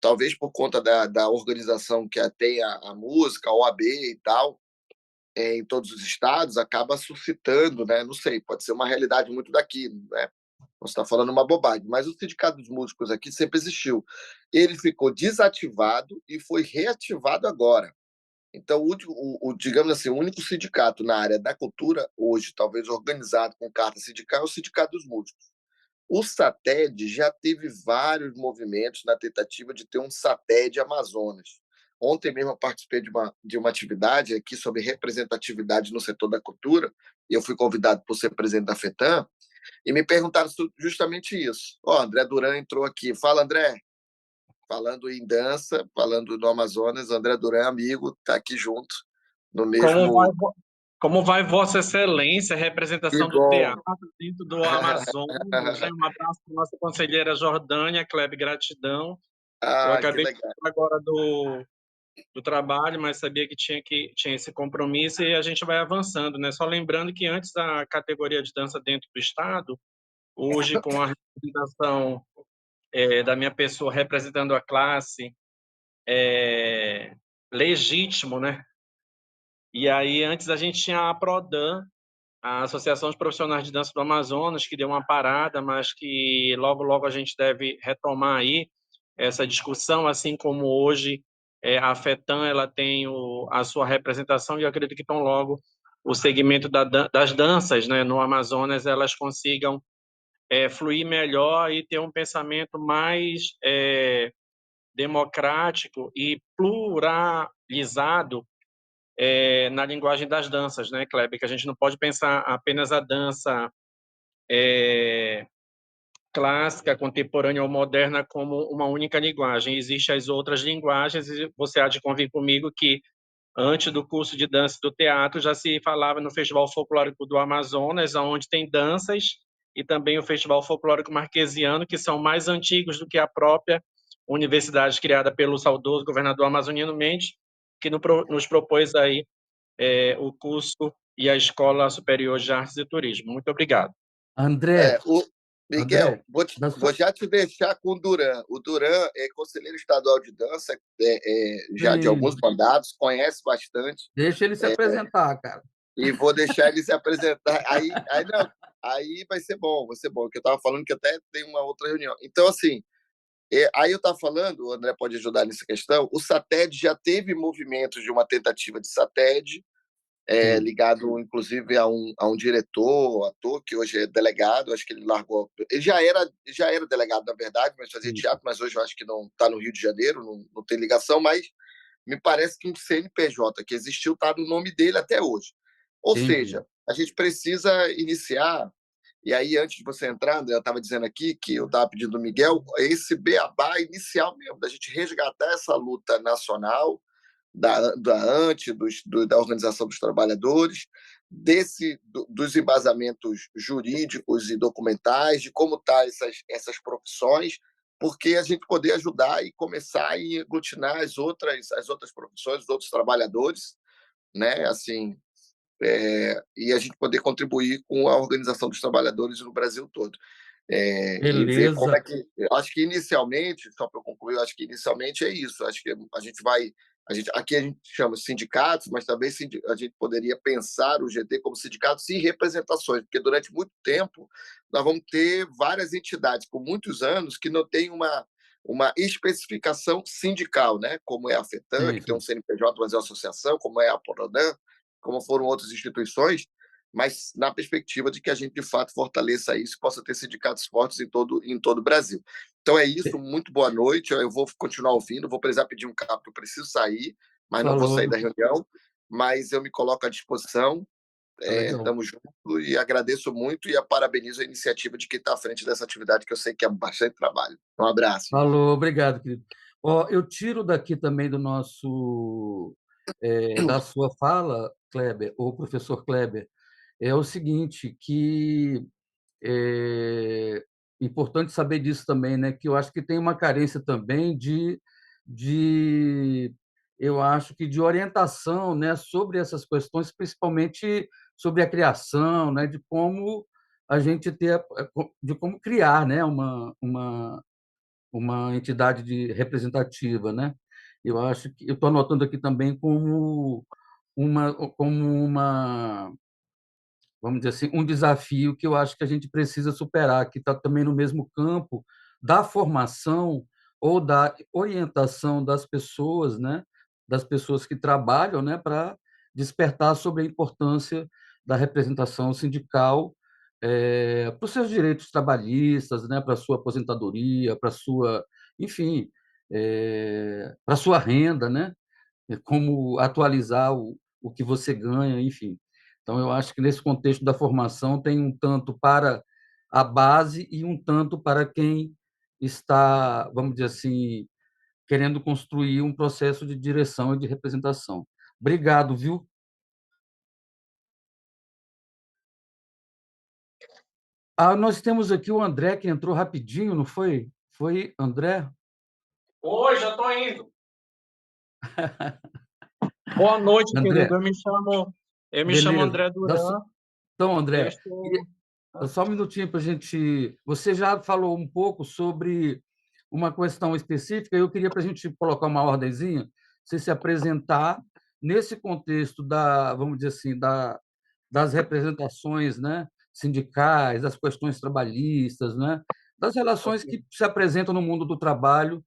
talvez por conta da organização que tem a música, a OAB e tal, em todos os estados, acaba suscitando, né? Não sei, pode ser uma realidade muito daqui, né? Você está falando uma bobagem, mas o Sindicato dos Músicos aqui sempre existiu. Ele ficou desativado e foi reativado agora. Então, digamos assim, o único sindicato na área da cultura, hoje, talvez organizado com carta sindical, é o Sindicato dos Músicos. O SATED já teve vários movimentos na tentativa de ter um SATED Amazonas. Ontem mesmo eu participei de uma atividade aqui sobre representatividade no setor da cultura, e eu fui convidado por ser presidente da FETAM, e me perguntaram justamente isso. André Duran entrou aqui. Fala, André. Falando em dança, falando no Amazonas, André Duran, amigo, está aqui junto, no Como vai, mesmo. como vai Vossa Excelência, Que representação do bom. teatro dentro do Amazonas, né? Um abraço para nossa conselheira Jordânia, Klebe, gratidão. Eu Que acabei de legal. falar agora do trabalho, mas sabia que tinha esse compromisso e a gente vai avançando, né? Só lembrando que antes da categoria de dança dentro do Estado, hoje com a representação da minha pessoa representando a classe, legítimo, né? E aí, antes a gente tinha a Prodan, a Associação de Profissionais de Dança do Amazonas, que deu uma parada, mas que logo, logo a gente deve retomar aí essa discussão, assim como hoje a FETAM ela tem a sua representação, e eu acredito que tão logo o segmento das danças, né, no Amazonas, elas consigam fluir melhor e ter um pensamento mais democrático e pluralizado na linguagem das danças, né, Kleber? Que a gente não pode pensar apenas a dança clássica, contemporânea ou moderna como uma única linguagem. Existem as outras linguagens e você há de convir comigo que antes do curso de dança do teatro já se falava no Festival Folclórico do Amazonas, onde tem danças, e também o Festival Folclórico Marquesiano, que são mais antigos do que a própria universidade criada pelo saudoso governador Amazoniano Mendes, que nos propôs aí o curso e a Escola Superior de Artes e Turismo. Muito obrigado. André, Miguel, André, vou já te deixar com o Duran. O Duran é conselheiro estadual de dança, já de alguns mandatos, conhece bastante. deixa ele se apresentar, cara. E vou deixar ele se apresentar. Não, aí vai ser bom, porque eu estava falando que até tem uma outra reunião. Então, assim, aí eu estava falando, o André pode ajudar nessa questão, o SATED já teve movimentos de uma tentativa de SATED, ligado inclusive a um diretor, ator, que hoje é delegado, acho que ele largou. Ele já era delegado, na verdade, mas fazia teatro, mas hoje eu acho que não está no Rio de Janeiro, não tem ligação, mas me parece que um CNPJ que existiu está no nome dele até hoje. Ou seja, a gente precisa iniciar, e aí antes de você entrar, André, eu estava dizendo aqui que eu estava pedindo do Miguel, esse beabá inicial mesmo, da gente resgatar essa luta nacional, da ANTE, da Organização dos Trabalhadores, dos embasamentos jurídicos e documentais, de como estão essas profissões, porque a gente poder ajudar e começar a aglutinar as outras profissões, os outros trabalhadores, né? Assim, e a gente poder contribuir com a organização dos trabalhadores no Brasil todo. E ver como é Beleza. que. Eu acho que inicialmente, só para eu concluir, eu acho que inicialmente é isso. Acho que a gente vai. Aqui a gente chama sindicatos, mas também a gente poderia pensar o GT como sindicatos e representações, porque durante muito tempo nós vamos ter várias entidades por muitos anos que não têm uma especificação sindical, né? Como é a FETAM, Sim, que tem um sim. CNPJ, mas é uma associação, como é a Prodan, como foram outras instituições, mas na perspectiva de que a gente, de fato, fortaleça isso e possa ter sindicatos fortes em todo o Brasil. Então é isso, muito boa noite, eu vou continuar ouvindo, vou precisar pedir um cabo, eu preciso sair, mas não vou sair Falou. da reunião, mas eu me coloco à disposição, Tá legal. estamos juntos e agradeço muito e parabenizo a iniciativa de quem está à frente dessa atividade, que eu sei que é bastante trabalho. Um abraço. Falou, obrigado, querido. Ó, eu tiro daqui também da sua fala, Kleber, ou professor Kleber, é o seguinte, que é importante saber disso também, né? Que eu acho que tem uma carência também de eu acho que de orientação, né, sobre essas questões, principalmente sobre a criação, né, de como a gente de como criar, né, uma entidade representativa, né? Eu acho que eu estou anotando aqui também como uma, vamos dizer assim, um desafio que eu acho que a gente precisa superar, que está também no mesmo campo da formação ou da orientação das pessoas, né? Das pessoas que trabalham, né? Para despertar sobre a importância da representação sindical para os seus direitos trabalhistas, né? Para a sua aposentadoria, para a sua, enfim, para a sua renda, né? Como atualizar o que você ganha, enfim. Então, eu acho que nesse contexto da formação tem um tanto para a base e um tanto para quem está, vamos dizer assim, querendo construir um processo de direção e de representação. Obrigado, viu? Nós temos aqui o André, que entrou rapidinho, não foi? Foi, André? Oi, já estou indo. Boa noite, André, querido. Eu me chamo beleza. André Duran. Então, Eu André, estou. só um minutinho para a gente. Você já falou um pouco sobre uma questão específica, eu queria para a gente colocar uma ordenzinha, você se apresentar nesse contexto da, vamos dizer assim, das representações, né, sindicais, das questões trabalhistas, né, das relações que se apresentam no mundo do trabalho,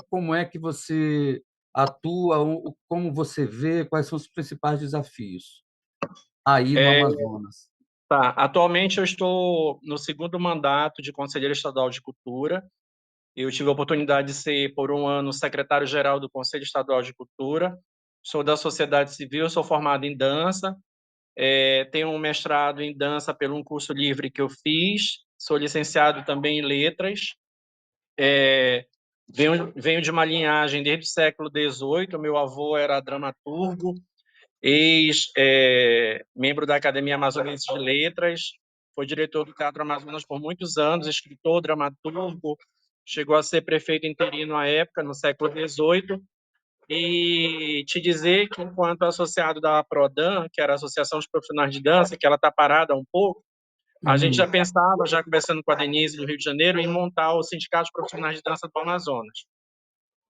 como é que você atua, como você vê, quais são os principais desafios aí no É, Amazonas? tá. Atualmente eu estou no segundo mandato de conselheiro estadual de cultura. Eu tive a oportunidade de ser, por um ano, secretário-geral do Conselho Estadual de Cultura. Sou da sociedade civil, sou formado em dança, tenho um mestrado em dança pelo um curso livre que eu fiz, sou licenciado também em letras, venho de uma linhagem desde o século XVIII, meu avô era dramaturgo, membro da Academia Amazonense de Letras, foi diretor do Teatro Amazonas por muitos anos, escritor, dramaturgo, chegou a ser prefeito interino à época, no século XVIII, e te dizer que, enquanto associado da APRODAN, que era a Associação dos Profissionais de Dança, que ela está parada um pouco, a gente já pensava, já conversando com a Denise do Rio de Janeiro, em montar o Sindicato dos Profissionais de Dança do Amazonas.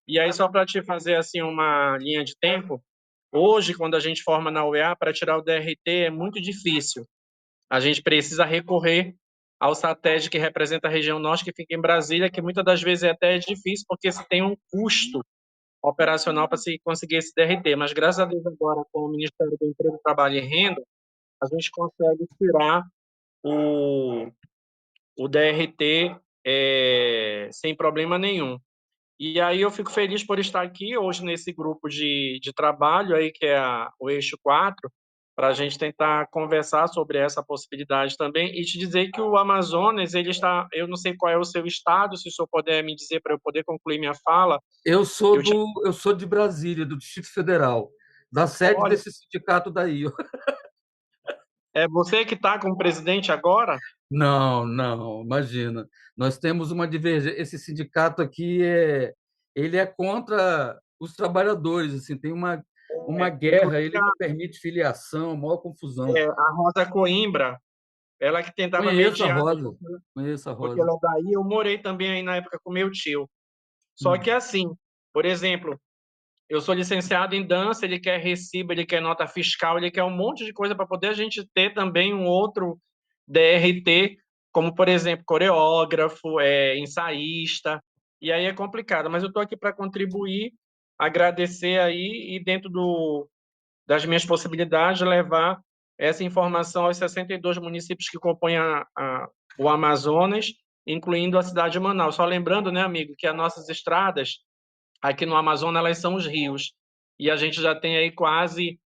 E aí, só para te fazer assim uma linha de tempo, hoje, quando a gente forma na UEA, para tirar o DRT é muito difícil. A gente precisa recorrer ao SATED, que representa a região norte, que fica em Brasília, que muitas das vezes é até difícil, porque se tem um custo operacional para se conseguir esse DRT. Mas, graças a Deus, agora, com o Ministério do Emprego, Trabalho e Renda, a gente consegue tirar o DRT sem problema nenhum. E aí eu fico feliz por estar aqui hoje nesse grupo de trabalho aí, que é o Eixo 4, para a gente tentar conversar sobre essa possibilidade também e te dizer que o Amazonas, ele está, eu não sei qual é o seu estado, se o senhor puder me dizer para eu poder concluir minha fala. Eu sou de Brasília, do Distrito Federal, da sede Olha, desse sindicato daí. é você que está como presidente agora? Não, não, imagina. Nós temos uma divergência. Esse sindicato aqui ele é contra os trabalhadores, assim, tem uma guerra, ele Inclusive não permite filiação, maior confusão. a Rosa Coimbra, ela que tentava Conheço a mediar, Rosa, conheço a porque Rosa. ela é daí, eu morei também aí na época com meu tio. Só Hum. que assim, por exemplo, eu sou licenciado em dança, ele quer recibo, ele quer nota fiscal, ele quer um monte de coisa para poder a gente ter também um outro DRT, como, por exemplo, coreógrafo, ensaísta, e aí é complicado. Mas eu estou aqui para contribuir, agradecer aí e, dentro das minhas possibilidades, levar essa informação aos 62 municípios que compõem o Amazonas, incluindo a cidade de Manaus. Só lembrando, né, amigo, que as nossas estradas aqui no Amazonas, elas são os rios. E a gente já tem aí quase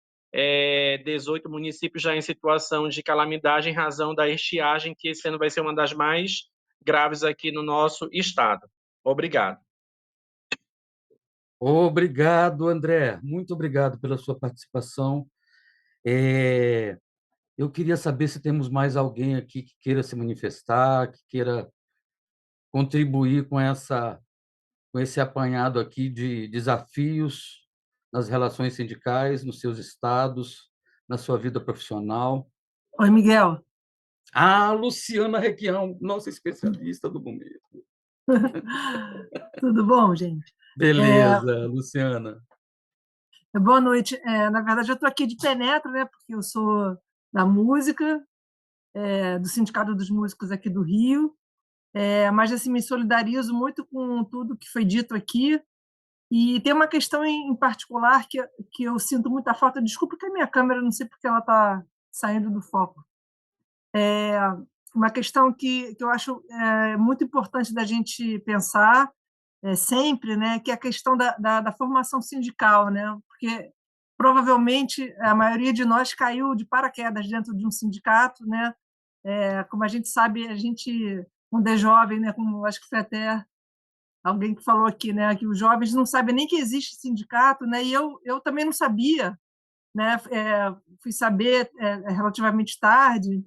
18 municípios já em situação de calamidade em razão da estiagem, que esse ano vai ser uma das mais graves aqui no nosso estado. Obrigado. Obrigado, André. Muito obrigado pela sua participação. Eu queria saber se temos mais alguém aqui que queira se manifestar, que queira contribuir com esse apanhado aqui de desafios nas relações sindicais, nos seus estados, na sua vida profissional. Oi, Miguel. Luciana Requião, nossa especialista do momento. Tudo bom, gente? Beleza, Luciana. Boa noite. Na verdade, eu estou aqui de penetra, né, porque eu sou da música, do Sindicato dos Músicos aqui do Rio, mas assim, me solidarizo muito com tudo que foi dito aqui. E tem uma questão em particular que eu sinto muita falta. Desculpa que a minha câmera, não sei porque ela está saindo do foco. Uma questão que eu acho muito importante da gente pensar sempre, né, que é a questão da formação sindical, né, porque provavelmente a maioria de nós caiu de paraquedas dentro de um sindicato, né, como a gente sabe, a gente, quando é jovem, né, como acho que foi até alguém que falou aqui, né, que os jovens não sabem nem que existe sindicato, né, e eu também não sabia, né, fui saber relativamente tarde,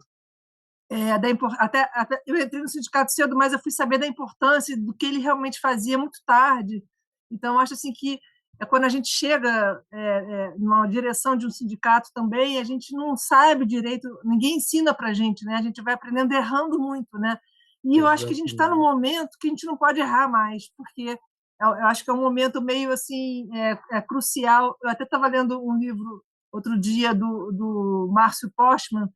até eu entrei no sindicato cedo, mas eu fui saber da importância do que ele realmente fazia muito tarde. Então, eu acho assim que quando a gente chega numa direção de um sindicato também, a gente não sabe direito, ninguém ensina para a gente, né? A gente vai aprendendo errando muito, né? E eu acho que a gente está num Exatamente. momento que a gente não pode errar mais, porque eu acho que é um momento meio assim crucial. Eu até estava lendo um livro outro dia do Márcio Postman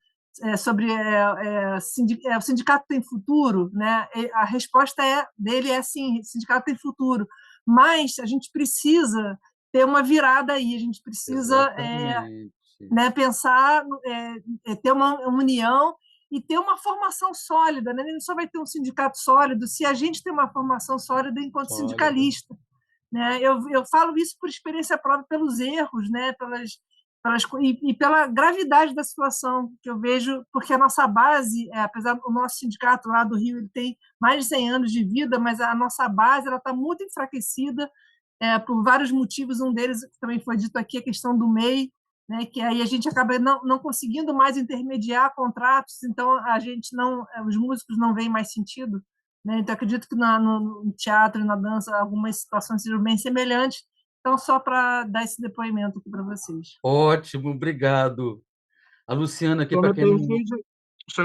sobre o sindicato tem futuro, né? E a resposta dele é sim, o sindicato tem futuro, mas a gente precisa ter uma virada aí, a gente precisa Exatamente. né, pensar, ter uma união e ter uma formação sólida, né? A gente só vai ter um sindicato sólido se a gente tem uma formação sólida enquanto Sólida. sindicalista, né? Eu falo isso por experiência própria, pelos erros, né? E pela gravidade da situação que eu vejo, porque a nossa base, apesar do nosso sindicato lá do Rio, ele tem mais de 100 anos de vida, mas a nossa base ela está muito enfraquecida por vários motivos. Um deles que também foi dito aqui, a questão do MEI, né, que aí a gente acaba não conseguindo mais intermediar contratos, então a gente não, os músicos não veem mais sentido, né? Então acredito que no teatro e na dança algumas situações sejam bem semelhantes. Então só para dar esse depoimento aqui para vocês. Ótimo, obrigado. A Luciana aqui, O para senhor me quem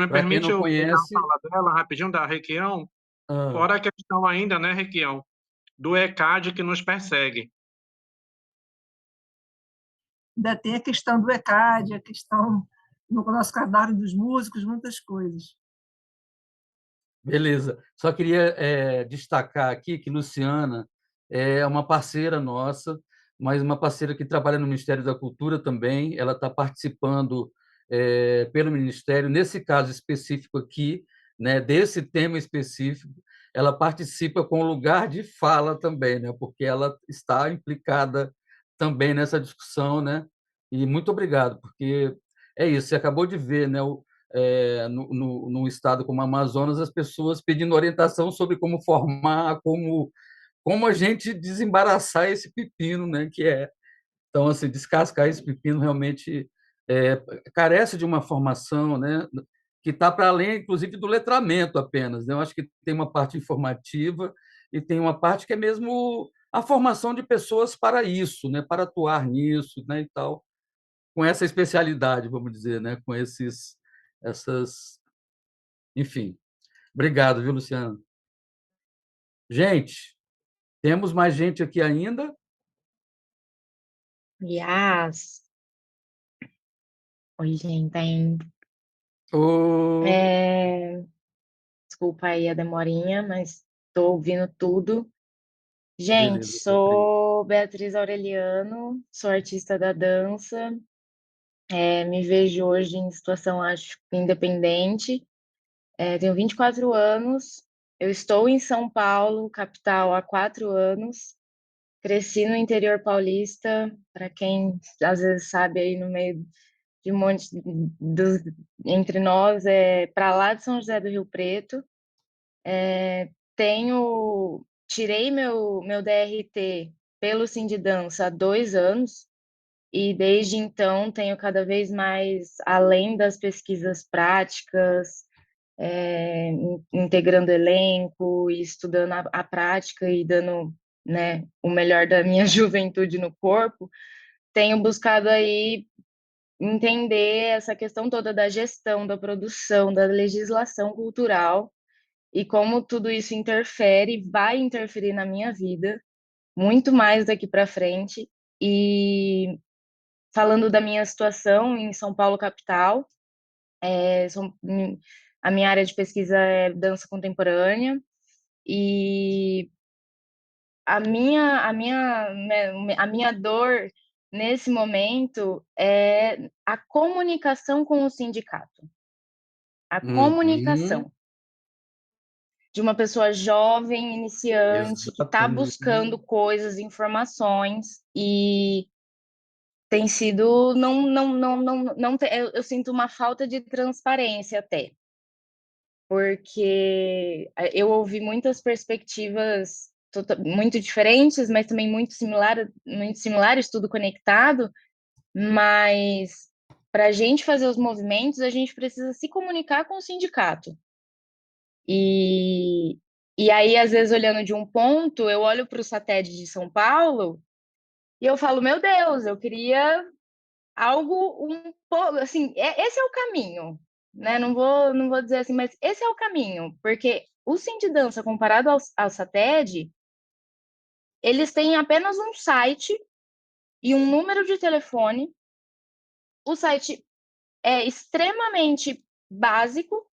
permite não eu pegar a conhece, fala dela rapidinho, da Requião? Fora a questão ainda, né, Requião, do ECAD que nos persegue. Ainda tem a questão do ECAD, a questão no nosso caderno dos músicos, muitas coisas. beleza. Só queria destacar aqui que Luciana é uma parceira nossa, mas uma parceira que trabalha no Ministério da Cultura também. Ela está participando pelo Ministério, nesse caso específico aqui, né, desse tema específico, ela participa com lugar de fala também, né, porque ela está implicada também nessa discussão, né? E muito obrigado, porque é isso, você acabou de ver, né, num estado como o Amazonas, as pessoas pedindo orientação sobre como formar, como a gente desembaraçar esse pepino, né? Que é. Então, assim, descascar esse pepino realmente carece de uma formação, né? Que está para além, inclusive, do letramento apenas, né? Eu acho que tem uma parte informativa e tem uma parte que é mesmo a formação de pessoas para isso, né? Para atuar nisso, né? E tal, com essa especialidade, vamos dizer, né? Com essas, enfim. Obrigado, viu, Luciano? Gente, temos mais gente aqui ainda? Yes. Oi, gente. Oh, Desculpa aí a demorinha, mas estou ouvindo tudo. Gente, beleza, Beatriz. sou Beatriz Aureliano, sou artista da dança. Me vejo hoje em situação, acho, independente. Tenho 24 anos. Eu estou em São Paulo, capital, há 4 anos. Cresci no interior paulista, para quem às vezes sabe, aí no meio de um monte entre nós, para lá de São José do Rio Preto. Tirei meu DRT pelo Sindidança há 2 anos, e desde então tenho cada vez mais, além das pesquisas práticas, integrando elenco e estudando a prática e dando, né, o melhor da minha juventude no corpo, tenho buscado aí entender essa questão toda da gestão, da produção, da legislação cultural e como tudo isso interfere, vai interferir na minha vida, muito mais daqui para frente. E falando da minha situação em São Paulo, capital, a minha área de pesquisa é dança contemporânea, e a minha dor nesse momento é a comunicação com o sindicato. A Uhum, comunicação de uma pessoa jovem, iniciante, que está buscando exatamente. coisas, informações, e tem sido, eu sinto uma falta de transparência até, porque eu ouvi muitas perspectivas muito diferentes, mas também muito similares, tudo conectado, mas para a gente fazer os movimentos, a gente precisa se comunicar com o sindicato. E, e aí, às vezes, olhando de um ponto, eu olho para o SATED de São Paulo e eu falo, meu Deus, eu queria algo um pouco, assim, esse é o caminho, né? Não vou dizer assim, mas esse é o caminho, porque o Sindidança, comparado ao SATED, eles têm apenas um site e um número de telefone. O site é extremamente básico,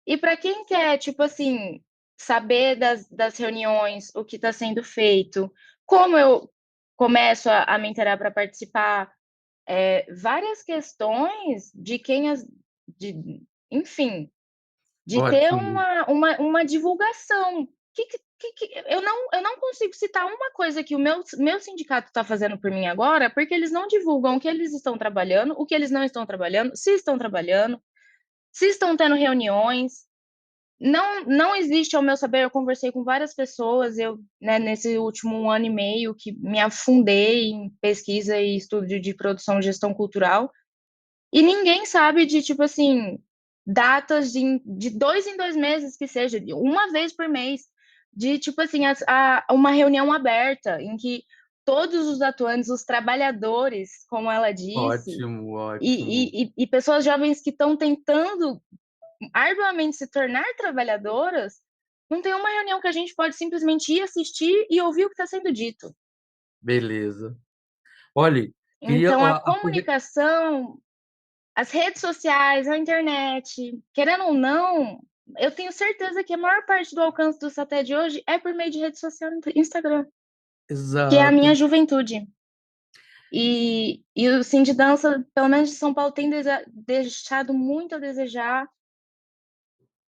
e para quem quer, tipo assim, saber das reuniões, o que está sendo feito, como eu começo a me inteirar para participar, várias questões de quem enfim, de ter Ótimo. uma divulgação. Eu não consigo citar uma coisa que o meu sindicato está fazendo por mim agora, porque eles não divulgam o que eles estão trabalhando, o que eles não estão trabalhando, se estão trabalhando, se estão tendo reuniões. Não existe, ao meu saber, eu conversei com várias pessoas, né, nesse último ano e meio, que me afundei em pesquisa e estudo de produção e gestão cultural, e ninguém sabe de, tipo assim, datas de 2 em 2 meses, que seja, de uma vez por mês, de, tipo assim, uma reunião aberta, em que todos os atuantes, os trabalhadores, como ela disse, Ótimo, ótimo. e pessoas jovens que estão tentando arduamente se tornar trabalhadoras, não tem uma reunião que a gente pode simplesmente ir assistir e ouvir o que está sendo dito. Beleza. Olhe, queria Então, ó, a aproveitar. comunicação, as redes sociais, a internet, querendo ou não, eu tenho certeza que a maior parte do alcance do Sated hoje é por meio de rede social e Instagram, que é a Exato. minha juventude. E o Sim de Dança, pelo menos de São Paulo, tem deixado muito a desejar.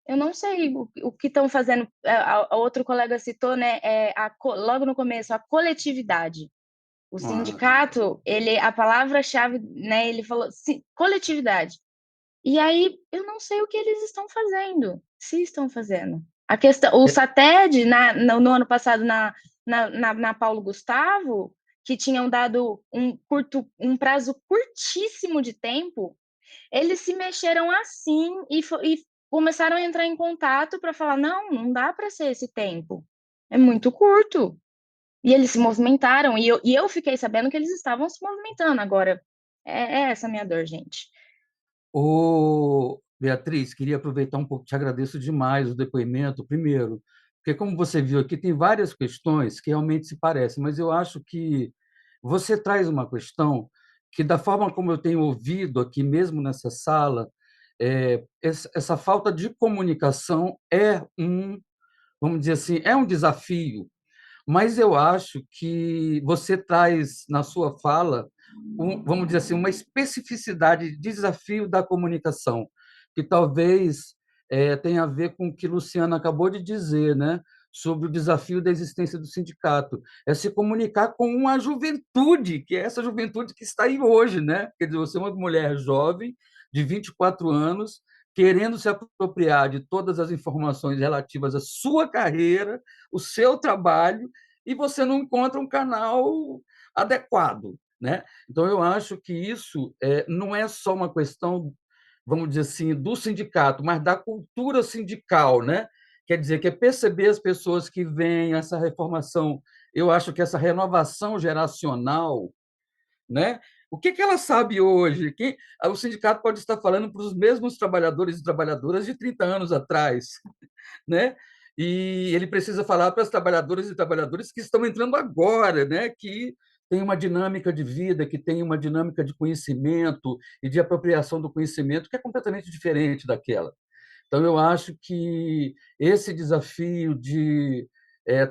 Eu não sei o que estão fazendo. A outro colega citou, né? Logo no começo, a coletividade. O Ah, sindicato, a palavra-chave, né? Ele falou coletividade. E aí eu não sei o que eles estão fazendo, se estão fazendo. A questão, o é- SATED, no ano passado, na Paulo Gustavo, que tinham dado um prazo curtíssimo de tempo, eles se mexeram assim e começaram a entrar em contato para falar: não dá para ser esse tempo, é muito curto. E eles se movimentaram, e eu fiquei sabendo que eles estavam se movimentando. Agora, é essa a minha dor, gente. Ô, Beatriz, queria aproveitar um pouco, te agradeço demais o depoimento, primeiro, porque como você viu aqui, tem várias questões que realmente se parecem, mas eu acho que você traz uma questão que, da forma como eu tenho ouvido aqui mesmo nessa sala, essa falta de comunicação vamos dizer assim, é um desafio, mas eu acho que você traz na sua fala, vamos dizer assim, uma especificidade de desafio da comunicação, que talvez tenha a ver com o que Luciana acabou de dizer, né? Sobre o desafio da existência do sindicato. É se comunicar com uma juventude, que é essa juventude que está aí hoje, né? Quer dizer, você é uma mulher jovem, de 24 anos, querendo se apropriar de todas as informações relativas à sua carreira, o seu trabalho, e você não encontra um canal adequado, né? Então eu acho que isso não é só uma questão, vamos dizer assim, do sindicato, mas da cultura sindical, né? Quer dizer, que é perceber as pessoas que vêm, essa reformação, eu acho que essa renovação geracional, né? O que ela sabe hoje? O sindicato pode estar falando para os mesmos trabalhadores e trabalhadoras de 30 anos atrás, né? E ele precisa falar para as trabalhadoras e trabalhadores que estão entrando agora, né? Que tem uma dinâmica de vida, que tem uma dinâmica de conhecimento e de apropriação do conhecimento que é completamente diferente daquela. Então, eu acho que esse desafio de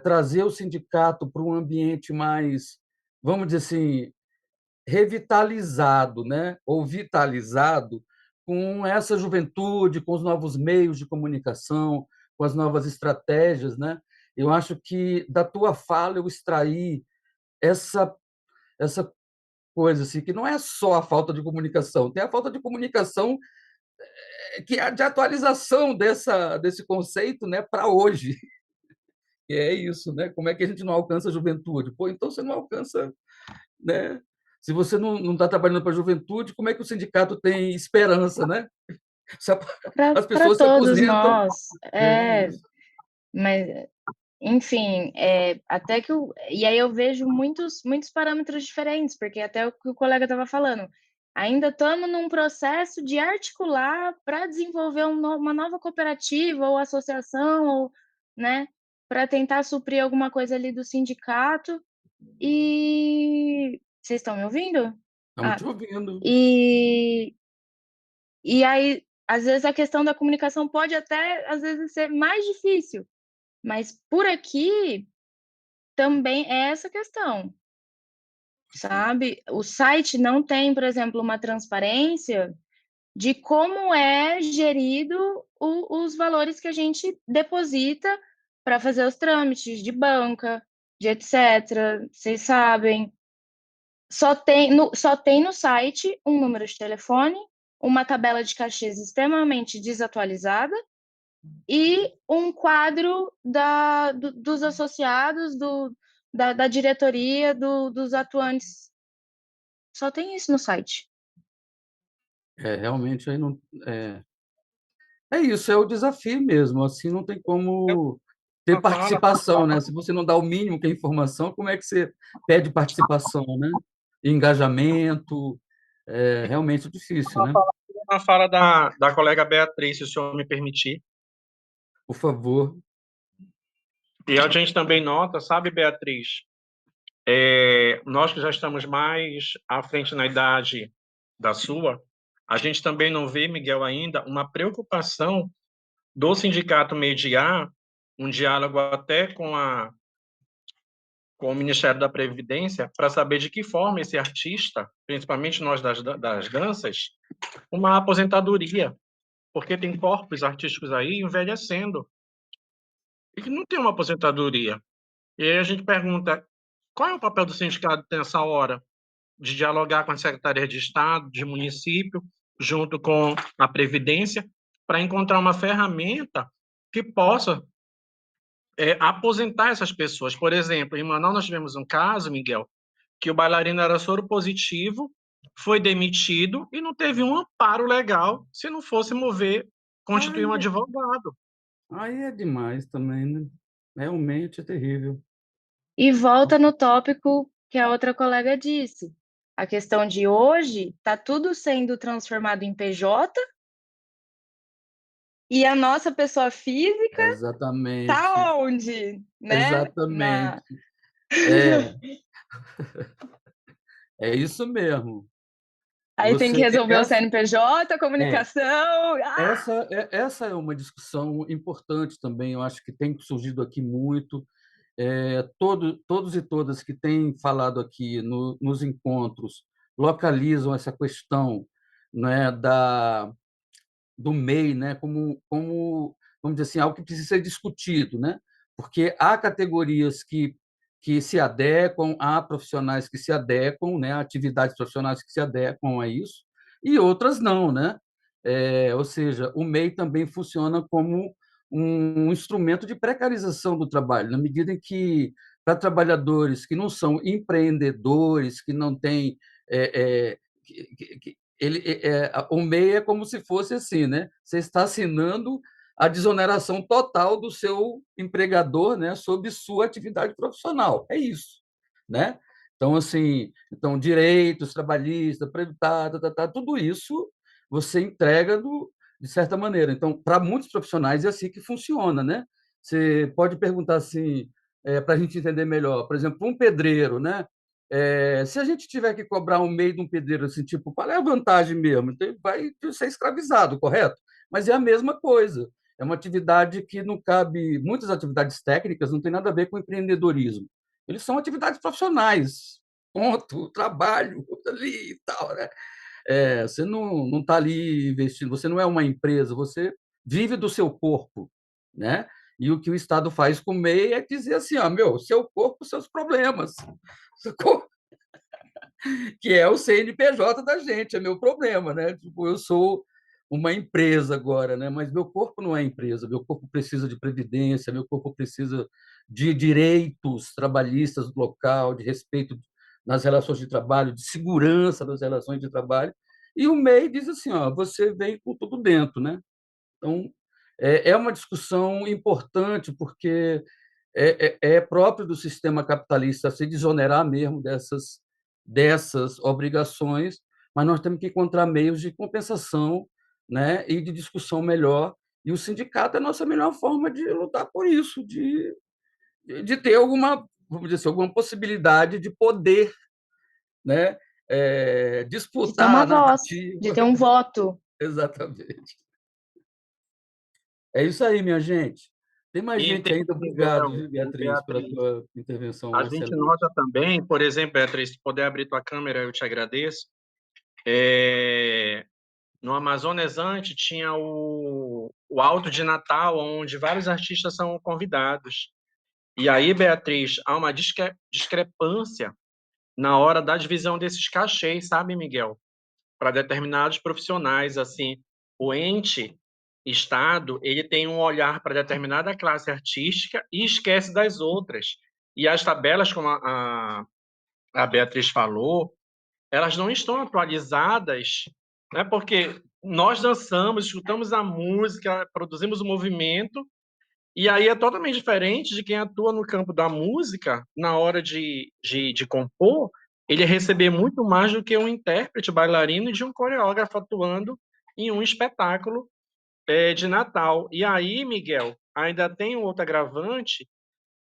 trazer o sindicato para um ambiente mais, vamos dizer assim, revitalizado, né? Ou vitalizado, com essa juventude, com os novos meios de comunicação, com as novas estratégias, né? Eu acho que da tua fala eu extraí essa essa coisa assim, que não é só a falta de comunicação, tem a falta de comunicação que é de atualização desse conceito, né, para hoje. E é isso, né? Como é que a gente não alcança a juventude? Pô, então você não alcança, né? Se você não está trabalhando para a juventude, como é que o sindicato tem esperança, né? Se as Para pessoas se todos aposentam. nós, É isso. mas enfim, até que e aí eu vejo muitos parâmetros diferentes, porque até o que o colega estava falando, ainda estamos num processo de articular para desenvolver uma nova cooperativa ou associação, ou, né? para tentar suprir alguma coisa ali do sindicato. E vocês estão me ouvindo? Estamos Ah, te ouvindo. e aí, às vezes, a questão da comunicação pode até, às vezes, ser mais difícil, mas por aqui também é essa questão, sabe? O site não tem, por exemplo, uma transparência de como é gerido os valores que a gente deposita para fazer os trâmites de banca, de etc. Vocês sabem. Só tem no site um número de telefone, uma tabela de cachês extremamente desatualizada e um quadro dos associados, da diretoria, dos atuantes. Só tem isso no site. Realmente aí não é isso, é o desafio mesmo, assim, não tem como ter Uma fala, participação, né, se você não dá o mínimo que é informação, como é que você pede participação, né? Engajamento, é realmente difícil, né? uma fala da colega Beatriz, se o senhor me permitir. Por favor. E a gente também nota, sabe, Beatriz, nós que já estamos mais à frente na idade da sua, a gente também não vê, Miguel, ainda uma preocupação do sindicato mediar um diálogo até com o Ministério da Previdência para saber de que forma esse artista, principalmente nós das danças, uma aposentadoria, porque tem corpos artísticos aí envelhecendo e que não tem uma aposentadoria. E aí a gente pergunta, qual é o papel do sindicato nessa hora? De dialogar com a Secretaria de Estado, de município, junto com a Previdência, para encontrar uma ferramenta que possa aposentar essas pessoas. Por exemplo, em Manaus nós tivemos um caso, Miguel, que o bailarino era soro positivo, foi demitido e não teve um amparo legal se não fosse constituir um Aí advogado. aí é demais também, né? Realmente é terrível. E volta no tópico que a outra colega disse. A questão de hoje está tudo sendo transformado em PJ e a nossa pessoa física Exatamente, tá onde, né? exatamente. É, é isso mesmo. Aí tem que Você resolver o essa CNPJ, é, comunicação. essa é uma discussão importante também, eu acho que tem surgido aqui muito. Todos e todas que têm falado aqui nos encontros localizam essa questão, né, do MEI, né, como, vamos dizer assim, algo que precisa ser discutido, né? Porque há categorias que se adequam, há profissionais que se adequam, né, há atividades profissionais que se adequam a isso, e outras não, né? Ou seja, o MEI também funciona como um instrumento de precarização do trabalho, na medida em que, para trabalhadores que não são empreendedores, que não têm o MEI é como se fosse assim, né? Você está assinando a desoneração total do seu empregador, né, sobre sua atividade profissional. É isso, né? Então, assim, direitos trabalhistas, previtário, tudo isso você entrega de certa maneira. Então, para muitos profissionais é assim que funciona, né? Você pode perguntar assim, para a gente entender melhor, por exemplo, um pedreiro, né? Se a gente tiver que cobrar um meio de um pedreiro, assim, tipo, qual é a vantagem mesmo? Então, ele vai ser escravizado, correto? Mas é a mesma coisa. É uma atividade que não cabe. Muitas atividades técnicas não tem nada a ver com empreendedorismo. Eles são atividades profissionais. Ponto, trabalho ali e tal, né? Você não está ali investindo, você não é uma empresa, você vive do seu corpo, né? E o que o Estado faz com o MEI é dizer assim, ó, meu, seu corpo, seus problemas. Que é o CNPJ da gente, é meu problema, né? Tipo, eu sou uma empresa agora, né? Mas meu corpo não é empresa, meu corpo precisa de previdência, meu corpo precisa de direitos trabalhistas do local, de respeito nas relações de trabalho, de segurança das relações de trabalho. E o MEI diz assim, ó, você vem com tudo dentro, né? Então, é uma discussão importante, porque é próprio do sistema capitalista se desonerar mesmo dessas obrigações, mas nós temos que encontrar meios de compensação, né, e de discussão melhor. E o sindicato é a nossa melhor forma de lutar por isso, de de ter alguma, vamos dizer assim, alguma possibilidade de poder, né, De ter uma disputar a voz, de narrativa. ter um voto. Exatamente. É isso aí, minha gente. Tem mais E gente tem, ainda. Obrigado, viu, Beatriz, pela Beatriz, tua intervenção a gente excelente. nota também, por exemplo, Beatriz, se puder abrir tua câmera, eu te agradeço. No Amazonas antes tinha o Alto de Natal, onde vários artistas são convidados. E aí, Beatriz, há uma discrepância na hora da divisão desses cachês, sabe, Miguel? Para determinados profissionais, assim, o ente Estado, ele tem um olhar para determinada classe artística e esquece das outras. E as tabelas, como a Beatriz falou, elas não estão atualizadas, né? Porque nós dançamos, escutamos a música, produzimos o movimento, e aí é totalmente diferente de quem atua no campo da música, na hora de compor, ele receber muito mais do que um intérprete, bailarino e de um coreógrafo atuando em um espetáculo de Natal. E aí, Miguel, ainda tem um outro agravante,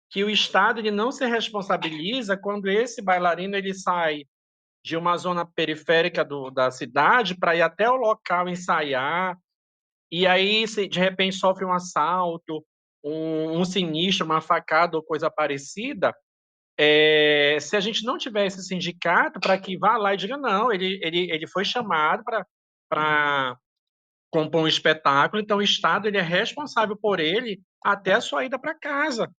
que o Estado ele não se responsabiliza quando esse bailarino ele sai de uma zona periférica da cidade para ir até o local ensaiar, e aí, se de repente sofre um assalto, um sinistro, uma facada ou coisa parecida, se a gente não tiver esse sindicato para que vá lá e diga, não, ele foi chamado para compor um espetáculo, então o Estado ele é responsável por ele até a sua ida para casa.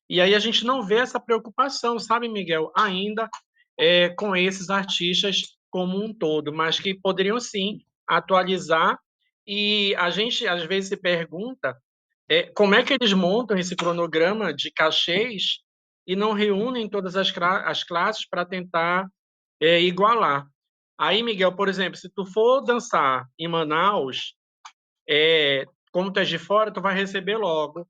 E aí a gente não vê essa preocupação, sabe, Miguel, ainda com esses artistas como um todo, mas que poderiam sim atualizar. E a gente às vezes se pergunta como é que eles montam esse cronograma de cachês e não reúnem todas as classes para tentar igualar. Aí, Miguel, por exemplo, se tu for dançar em Manaus, como tu és de fora, tu vai receber logo.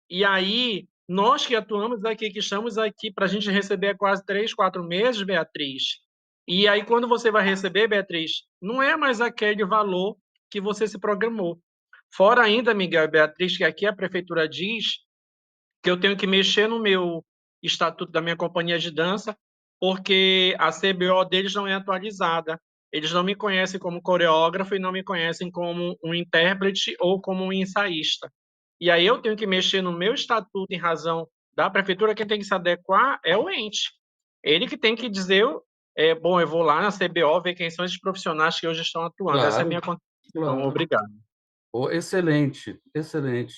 E aí, nós que atuamos aqui, que estamos aqui para a gente receber há quase 3, 4 meses, Beatriz. E aí, quando você vai receber, Beatriz, não é mais aquele valor que você se programou. Fora ainda, Miguel e Beatriz, que aqui a prefeitura diz que eu tenho que mexer no meu estatuto da minha companhia de dança, porque a CBO deles não é atualizada. Eles não me conhecem como coreógrafo e não me conhecem como um intérprete ou como um ensaísta. E aí eu tenho que mexer no meu estatuto em razão da prefeitura, quem tem que se adequar é o ente. Ele que tem que dizer, bom, eu vou lá na CBO ver quem são esses profissionais que hoje estão atuando. Essa é a minha Claro, contribuição. claro. Obrigado. Oh, excelente, excelente.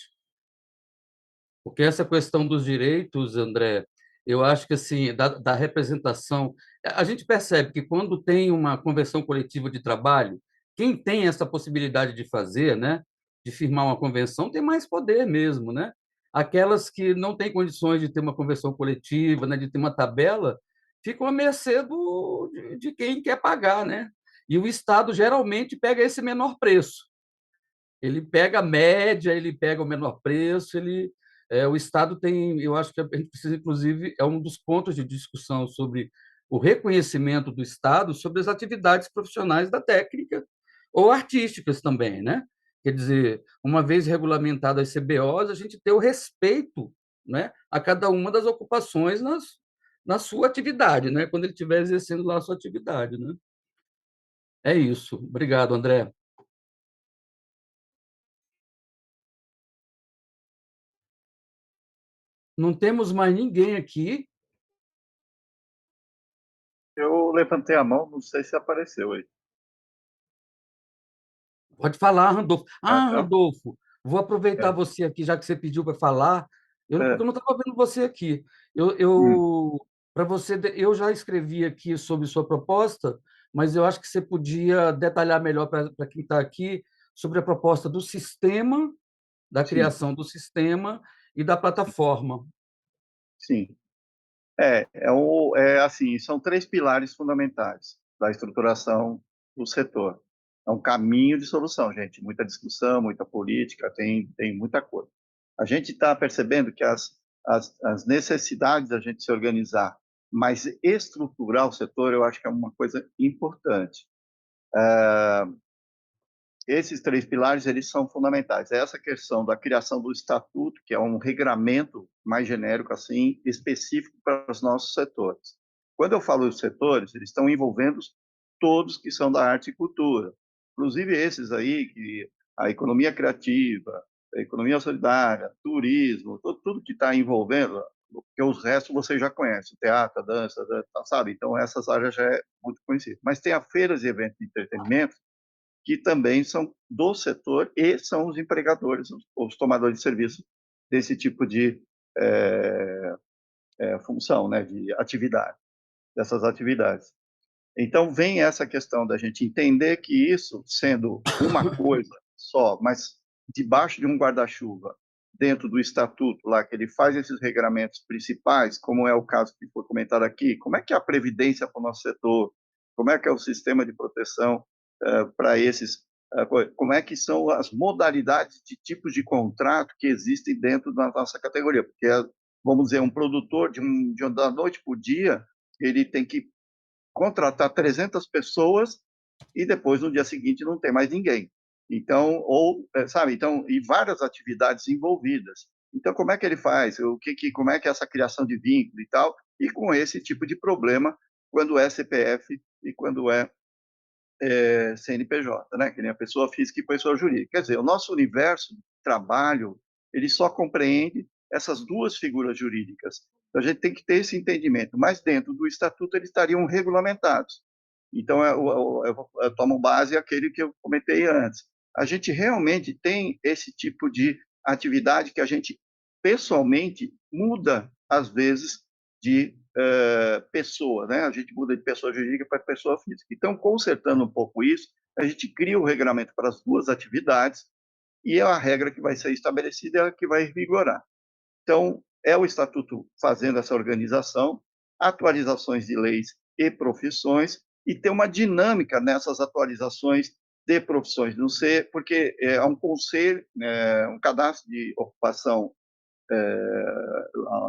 Porque essa questão dos direitos, André, eu acho que assim, da representação, a gente percebe que quando tem uma convenção coletiva de trabalho, quem tem essa possibilidade de fazer, né, de firmar uma convenção, tem mais poder mesmo, né? Aquelas que não têm condições de ter uma convenção coletiva, né, de ter uma tabela, ficam à mercê de quem quer pagar, né? E o Estado geralmente pega esse menor preço. Ele pega a média, ele pega o menor preço, o Estado tem, eu acho que a gente precisa, inclusive, é um dos pontos de discussão sobre o reconhecimento do Estado sobre as atividades profissionais da técnica ou artísticas também, né? Quer dizer, uma vez regulamentadas as CBOs, a gente ter o respeito, né, a cada uma das ocupações na sua atividade, né, quando ele estiver exercendo lá a sua atividade, né? É isso. Obrigado, André. Não temos mais ninguém aqui. Eu levantei a mão, não sei se apareceu aí. Pode falar, Randolfo. Ah, Ah, tá. Randolfo, vou aproveitar É, você aqui, já que você pediu para falar, porque é, eu não estava vendo você aqui. hum, Para você, eu já escrevi aqui sobre sua proposta, mas eu acho que você podia detalhar melhor para quem está aqui sobre a proposta do sistema, da sim, criação do sistema e da plataforma. sim. Assim, são três pilares fundamentais da estruturação do setor. É um caminho de solução, gente. Muita discussão, muita política, tem muita coisa. A gente está percebendo que as necessidades da gente se organizar, mas estruturar o setor, eu acho que é uma coisa importante. Esses três pilares, eles são fundamentais. Essa questão da criação do estatuto, que é um regramento mais genérico assim, específico para os nossos setores. Quando eu falo dos setores, eles estão envolvendo todos que são da arte e cultura, inclusive esses aí, que a economia criativa, a economia solidária, turismo, tudo que está envolvendo, porque os restos você já conhece, teatro, dança, sabe? Então, essas áreas já é muito conhecida. Mas tem as feiras e eventos de entretenimento, que também são do setor e são os empregadores, os tomadores de serviço desse tipo de função, né, de atividade, dessas atividades. Então, vem essa questão da gente entender que isso, sendo uma coisa só, mas debaixo de um guarda-chuva, dentro do estatuto lá, que ele faz esses regramentos principais, como é o caso que foi comentado aqui, como é que é a previdência para o nosso setor, como é que é o sistema de proteção para esses, como é que são as modalidades de tipos de contrato que existem dentro da nossa categoria, porque, vamos dizer, um produtor da noite para o dia, ele tem que contratar 300 pessoas e depois, no dia seguinte, não tem mais ninguém. Então, sabe, então, e várias atividades envolvidas. Então, como é que ele faz? Como é que é essa criação de vínculo e tal? E com esse tipo de problema, quando é CPF e quando é CNPJ, né? Que nem a pessoa física e pessoa jurídica. Quer dizer, o nosso universo de trabalho, ele só compreende essas duas figuras jurídicas. Então, a gente tem que ter esse entendimento, mas dentro do estatuto eles estariam regulamentados. Então, eu tomo base aquele que eu comentei antes. A gente realmente tem esse tipo de atividade que a gente, pessoalmente, muda, às vezes, de pessoa, né? A gente muda de pessoa jurídica para pessoa física. Então, consertando um pouco isso, a gente cria o regulamento para as duas atividades e a regra que vai ser estabelecida é a que vai vigorar. Então, é o Estatuto fazendo essa organização, atualizações de leis e profissões, e ter uma dinâmica nessas atualizações de profissões, não ser, porque é um conselho, um cadastro de ocupação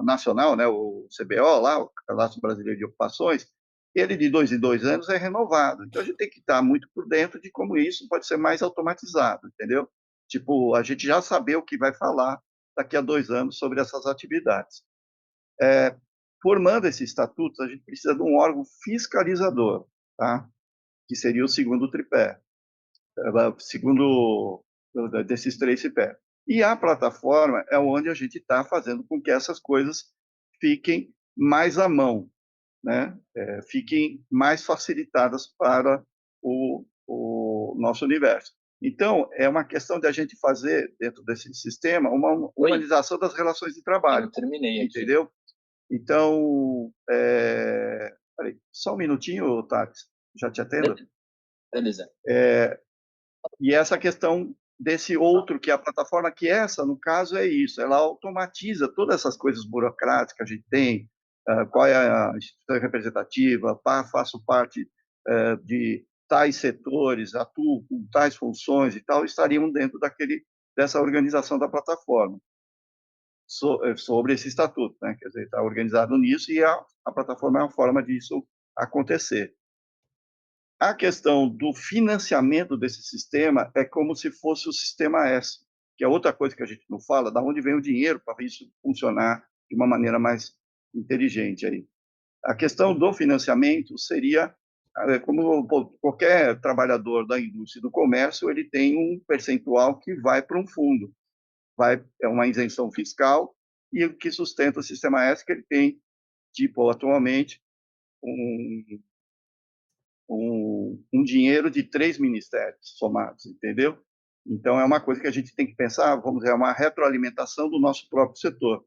nacional, né, o CBO, lá, o Cadastro Brasileiro de Ocupações, ele de 2 em 2 anos é renovado. Então, a gente tem que estar muito por dentro de como isso pode ser mais automatizado, entendeu? Tipo, a gente já saber o que vai falar daqui a 2 anos sobre essas atividades. Formando esse estatuto, a gente precisa de um órgão fiscalizador, tá? Que seria o segundo tripé, segundo desses 3 tripés. E a plataforma é onde a gente está fazendo com que essas coisas fiquem mais à mão, né? Fiquem mais facilitadas para o nosso universo. Então, é uma questão de a gente fazer, dentro desse sistema, uma humanização das relações de trabalho. Eu terminei aqui. Entendeu? Então, peraí, só um minutinho, Thales, já te atendo? Beleza. E essa questão desse outro, que é a plataforma, que essa, no caso, é isso, ela automatiza todas essas coisas burocráticas que a gente tem, qual é a instituição representativa, faço parte de tais setores, atuo com tais funções e tal, estariam dentro dessa organização da plataforma, sobre esse estatuto, né? Quer dizer, está organizado nisso e a plataforma é uma forma disso acontecer. A questão do financiamento desse sistema é como se fosse o sistema S, que é outra coisa que a gente não fala, da onde vem o dinheiro para isso funcionar de uma maneira mais inteligente aí. A questão do financiamento seria, como qualquer trabalhador da indústria e do comércio, ele tem um percentual que vai para um fundo, é uma isenção fiscal, e o que sustenta o sistema S que ele tem, tipo, atualmente, um dinheiro de 3 ministérios somados, entendeu? Então, é uma coisa que a gente tem que pensar, vamos dizer, é uma retroalimentação do nosso próprio setor.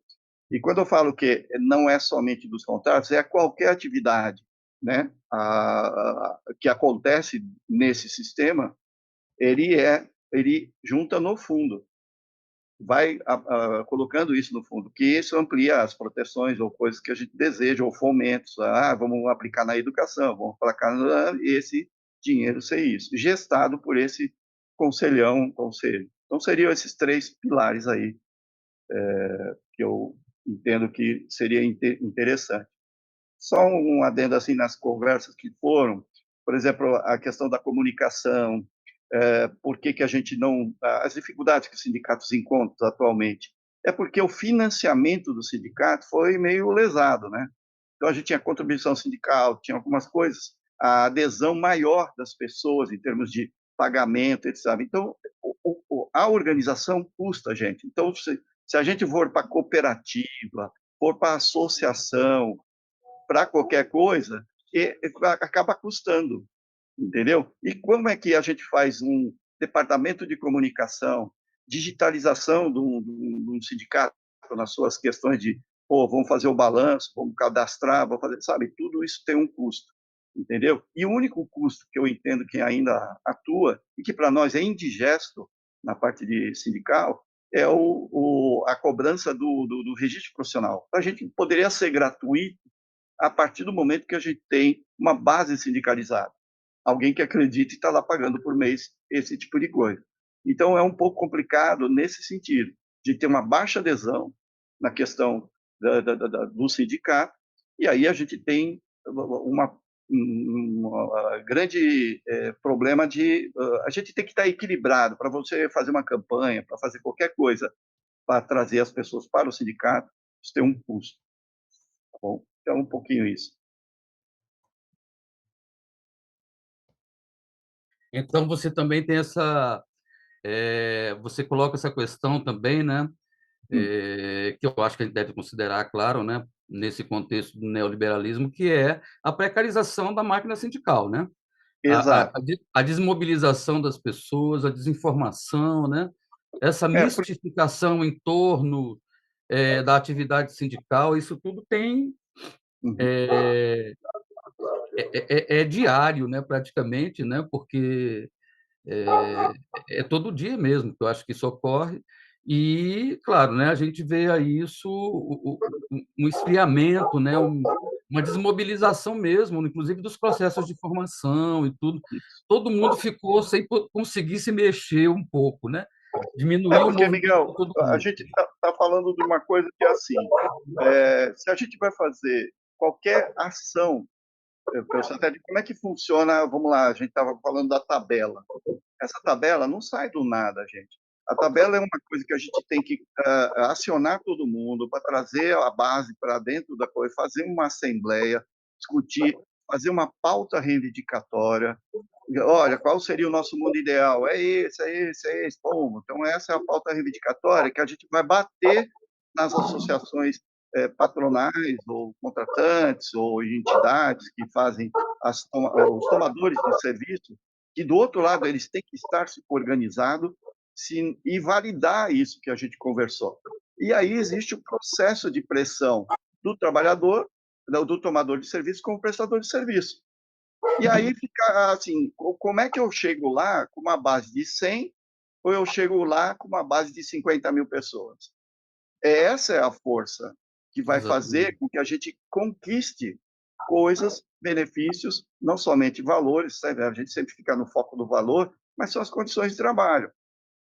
E quando eu falo que não é somente dos contratos, é qualquer atividade, né, que acontece nesse sistema, ele junta no fundo, vai colocando isso no fundo, que isso amplia as proteções ou coisas que a gente deseja, ou fomentos, vamos aplicar na educação, vamos aplicar esse dinheiro ser isso, gestado por esse conselho. Então, seriam esses 3 pilares aí que eu entendo que seria interessante. Só um adendo assim nas conversas que foram, por exemplo, a questão da comunicação, por que a gente não... As dificuldades que os sindicatos encontram atualmente é porque o financiamento do sindicato foi meio lesado, né? Então, a gente tinha contribuição sindical, tinha algumas coisas, a adesão maior das pessoas em termos de pagamento, etc. Então, a organização custa, gente. Então, se a gente for para cooperativa, for para associação, para qualquer coisa, acaba custando, entendeu? E como é que a gente faz um departamento de comunicação, digitalização de um sindicato nas suas questões de, pô, vamos fazer o balanço, vamos cadastrar, vamos fazer, sabe? Tudo isso tem um custo, entendeu? E o único custo que eu entendo que ainda atua e que para nós é indigesto na parte de sindical é a cobrança do registro profissional. A gente poderia ser gratuito a partir do momento que a gente tem uma base sindicalizada, alguém que acredita e está lá pagando por mês esse tipo de coisa. Então, é um pouco complicado nesse sentido, de ter uma baixa adesão na questão do sindicato, e aí a gente tem um grande problema de... a gente tem que estar equilibrado para você fazer uma campanha, para fazer qualquer coisa, para trazer as pessoas para o sindicato, isso tem um custo. Tá bom? Então, um pouquinho isso. Então, você também tem essa... você coloca essa questão também, né? Que eu acho que a gente deve considerar, claro, né? Nesse contexto do neoliberalismo, que é a precarização da máquina sindical, né? Exato. A desmobilização das pessoas, a desinformação, né? Essa mistificação em torno da atividade sindical, isso tudo tem é diário, né? Praticamente, né? Porque todo dia mesmo que eu acho que isso ocorre. E, claro, né, a gente vê aí isso, um esfriamento, né, uma desmobilização mesmo, inclusive dos processos de formação e tudo. Todo mundo ficou sem conseguir se mexer um pouco, né? Diminuiu o Porque, movimento Miguel, de todo a mundo. gente está falando de uma coisa que é assim, se a gente vai fazer qualquer ação, eu penso até de como é que funciona, vamos lá, a gente estava falando da tabela. Essa tabela não sai do nada, gente. A tabela é uma coisa que a gente tem que acionar todo mundo para trazer a base para dentro da coisa, fazer uma assembleia, discutir, fazer uma pauta reivindicatória. Olha, qual seria o nosso mundo ideal? É esse, é esse, é esse. Bom, então essa é a pauta reivindicatória que a gente vai bater nas associações patronais ou contratantes ou entidades que fazem os tomadores de serviço, que do outro lado eles têm que estar se organizado e validar isso que a gente conversou. E aí existe o processo de pressão do trabalhador, do tomador de serviço com o prestador de serviço. E aí fica assim, como é que eu chego lá com uma base de 100 ou eu chego lá com uma base de 50 mil pessoas? Essa é a força que vai fazer Exatamente. com que a gente conquiste coisas, benefícios, não somente valores, sabe? A gente sempre fica no foco do valor, mas são as condições de trabalho.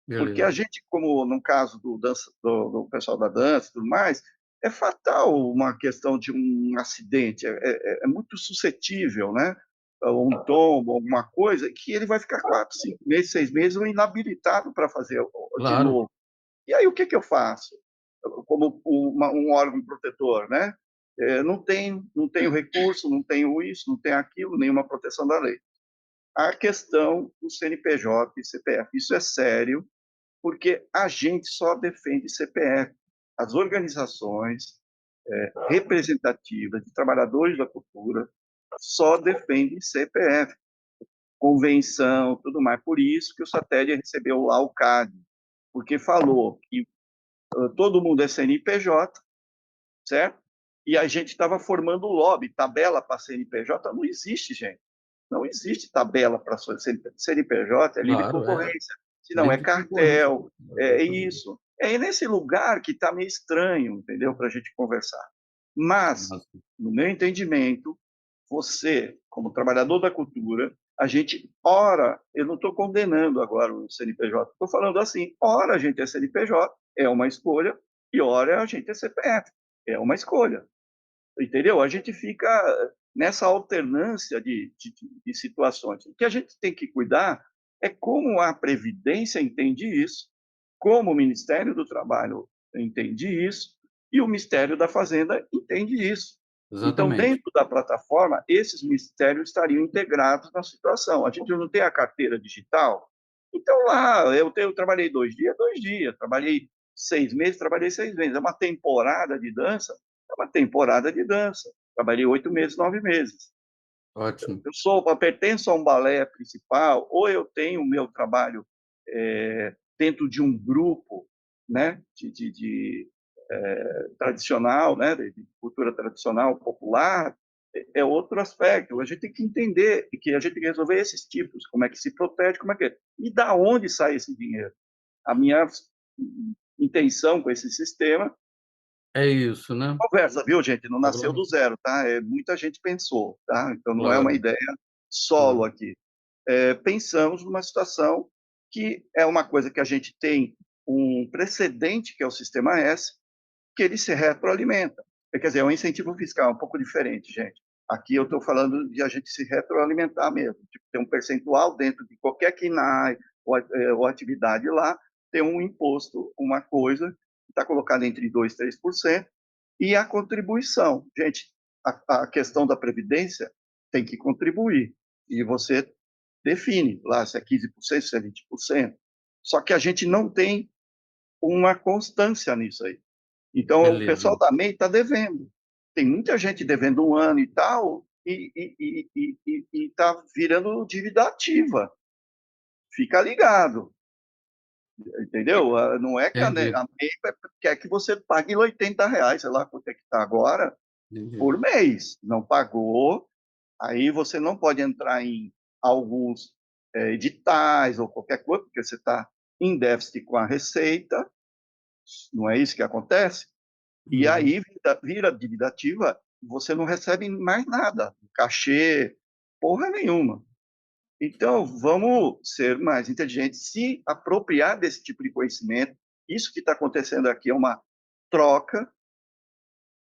Porque a Beleza. gente, como no caso do pessoal da dança e tudo mais, é fatal uma questão de um acidente, é muito suscetível, né? Um tombo, alguma coisa, que ele vai ficar 4, 5 meses, 6 meses inabilitado para fazer de Claro. novo. E aí o que eu faço? Como um órgão protetor, né? Não tenho recurso, não tenho isso, não tenho aquilo, nenhuma proteção da lei. A questão do CNPJ e CPF, isso é sério, porque a gente só defende CPF. As organizações representativas de trabalhadores da cultura só defendem CPF, convenção, tudo mais. Por isso que o Satélia recebeu lá o CAD, porque falou que todo mundo é CNPJ, certo? E a gente estava formando lobby, tabela para CNPJ, não existe, gente. Não existe tabela para CNPJ, é livre Claro, concorrência, se não é livre concorrência. cartel, é isso. É nesse lugar que está meio estranho, entendeu, para a gente conversar. Mas, Nossa. no meu entendimento, você, como trabalhador da cultura, a gente, ora, eu não estou condenando agora o CNPJ, estou falando assim, ora a gente é CNPJ, é uma escolha, e ora a gente é CPF, é uma escolha. Entendeu? A gente fica nessa alternância de situações. O que a gente tem que cuidar é como a Previdência entende isso, como o Ministério do Trabalho entende isso, e o Ministério da Fazenda entende isso. Então, Exatamente. dentro da plataforma, esses ministérios estariam integrados na situação. A gente não tem a carteira digital, então lá, eu trabalhei 2 dias, trabalhei 6 meses, trabalhei 6 meses. É uma temporada de dança, é uma temporada de dança. Trabalhei 8 meses, 9 meses. Ótimo. Eu pertenço a um balé principal, ou eu tenho o meu trabalho dentro de um grupo, né, tradicional, né, de cultura tradicional popular, é outro aspecto. A gente tem que entender que a gente tem que resolver esses tipos, como é que se protege, como é que é. E da onde sai esse dinheiro? A minha intenção com esse sistema É isso, né? conversa, viu, gente? Não nasceu do Agora, zero, tá? Muita gente pensou, tá? Então não é uma claro, ideia solo claro. aqui. Pensamos numa situação que é uma coisa que a gente tem um precedente, que é o Sistema S, que ele se retroalimenta. Quer dizer, é um incentivo fiscal um pouco diferente, gente. Aqui eu estou falando de a gente se retroalimentar mesmo, tipo, ter um percentual dentro de qualquer KNAI ou atividade lá, ter um imposto, uma coisa, que está colocada entre 2% e 3%, e a contribuição. Gente, a questão da Previdência tem que contribuir, e você define lá se é 15%, se é 20%. Só que a gente não tem uma constância nisso aí. Então, o Beleza. pessoal da MEI está devendo. Tem muita gente devendo um ano e tal, e está virando dívida ativa. Fica ligado, entendeu? Não é que a Entendi, MEI quer que você pague R$ 80, sei lá quanto é que está agora, entendi. por mês. Não pagou, aí você não pode entrar em alguns editais ou qualquer coisa, porque você está em déficit com a receita, não é isso que acontece? E Uhum. aí vira dívida ativa, você não recebe mais nada, cachê, porra nenhuma. Então, vamos ser mais inteligentes, se apropriar desse tipo de conhecimento. Isso que está acontecendo aqui é uma troca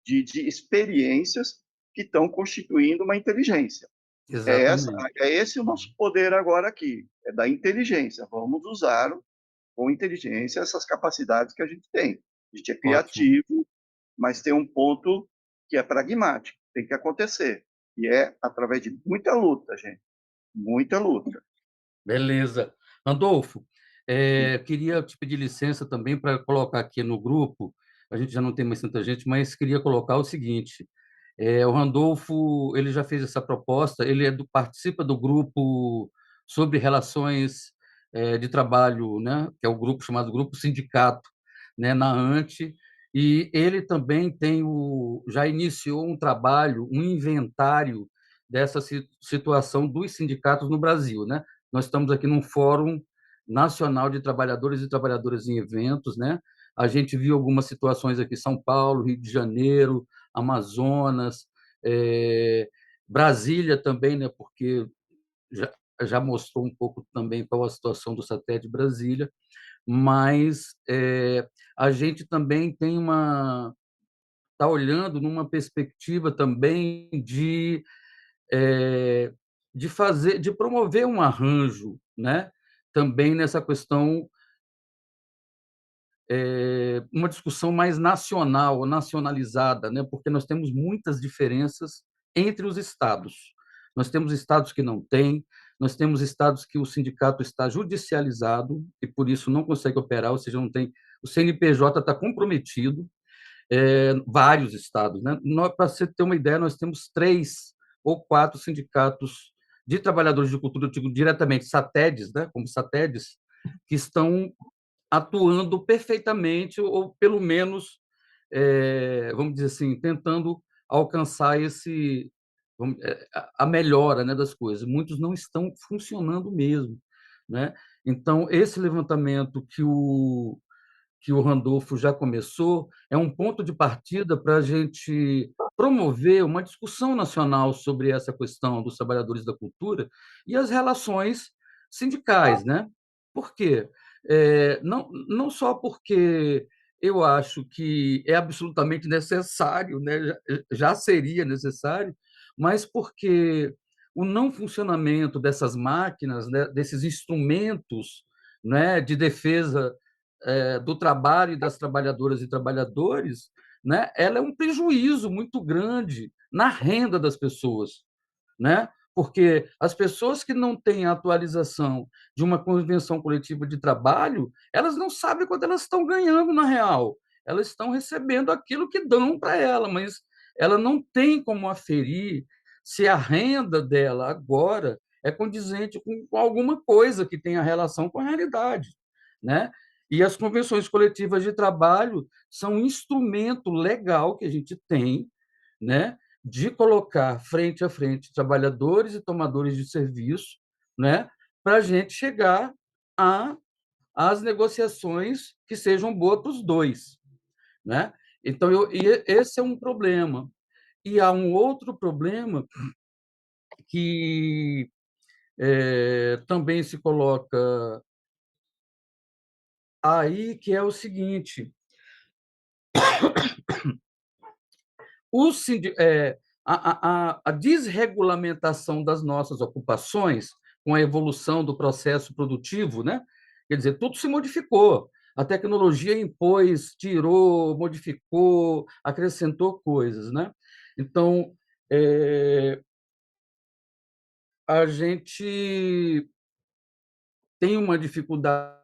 de experiências que estão constituindo uma inteligência. Exatamente. É esse o nosso poder agora aqui, é da inteligência. Vamos usar com inteligência essas capacidades que a gente tem. A gente é Ótimo. criativo, mas tem um ponto que é pragmático, tem que acontecer. E é através de muita luta, gente. Muita luta. Beleza. Randolfo, queria te pedir licença também para colocar aqui no grupo, a gente já não tem mais tanta gente, mas queria colocar o seguinte, o Randolfo, ele já fez essa proposta, ele participa do grupo sobre relações de trabalho, né, que é o grupo chamado Grupo Sindicato, né, na ANTE, e ele também já iniciou um trabalho, um inventário dessa situação dos sindicatos no Brasil, né? Nós estamos aqui num Fórum Nacional de Trabalhadores e Trabalhadoras em Eventos, né? A gente viu algumas situações aqui, São Paulo, Rio de Janeiro, Amazonas, Brasília também, né? Porque já mostrou um pouco também qual a situação do satélite de Brasília, mas a gente também está olhando numa perspectiva também eh, de promover um arranjo, né? Também nessa questão, uma discussão mais nacional, nacionalizada, né? Porque nós temos muitas diferenças entre os estados. Nós temos estados que não têm, nós temos estados que o sindicato está judicializado e por isso não consegue operar, ou seja, não tem, o CNPJ está comprometido, vários estados, né? Para você ter uma ideia, nós temos 3 ou 4 sindicatos de trabalhadores de cultura, eu digo diretamente, SATEDs, né? Como SATEDs, que estão atuando perfeitamente, ou pelo menos, vamos dizer assim, tentando alcançar a melhora, né, das coisas. Muitos não estão funcionando mesmo, né? Então, esse levantamento que o Randolfo já começou, é um ponto de partida para a gente promover uma discussão nacional sobre essa questão dos trabalhadores da cultura e as relações sindicais, né? Por quê? Não só porque eu acho que é absolutamente necessário, né? Já seria necessário, mas porque o não funcionamento dessas máquinas, né? Desses instrumentos, né? De defesa do trabalho e das trabalhadoras e trabalhadores, né, ela é um prejuízo muito grande na renda das pessoas, né? Porque as pessoas que não têm a atualização de uma convenção coletiva de trabalho, elas não sabem quanto elas estão ganhando na real. Elas estão recebendo aquilo que dão para ela, mas ela não tem como aferir se a renda dela agora é condizente com alguma coisa que tenha relação com a realidade, né? E as convenções coletivas de trabalho são um instrumento legal que a gente tem, né, de colocar frente a frente trabalhadores e tomadores de serviço, né, para a gente chegar às negociações que sejam boas para os dois, né? Então, esse é um problema. E há um outro problema que também se coloca aí, que é o seguinte: o sindi a desregulamentação das nossas ocupações, com a evolução do processo produtivo, né? Quer dizer, tudo se modificou. A tecnologia impôs, tirou, modificou, acrescentou coisas, né? Então, a gente tem uma dificuldade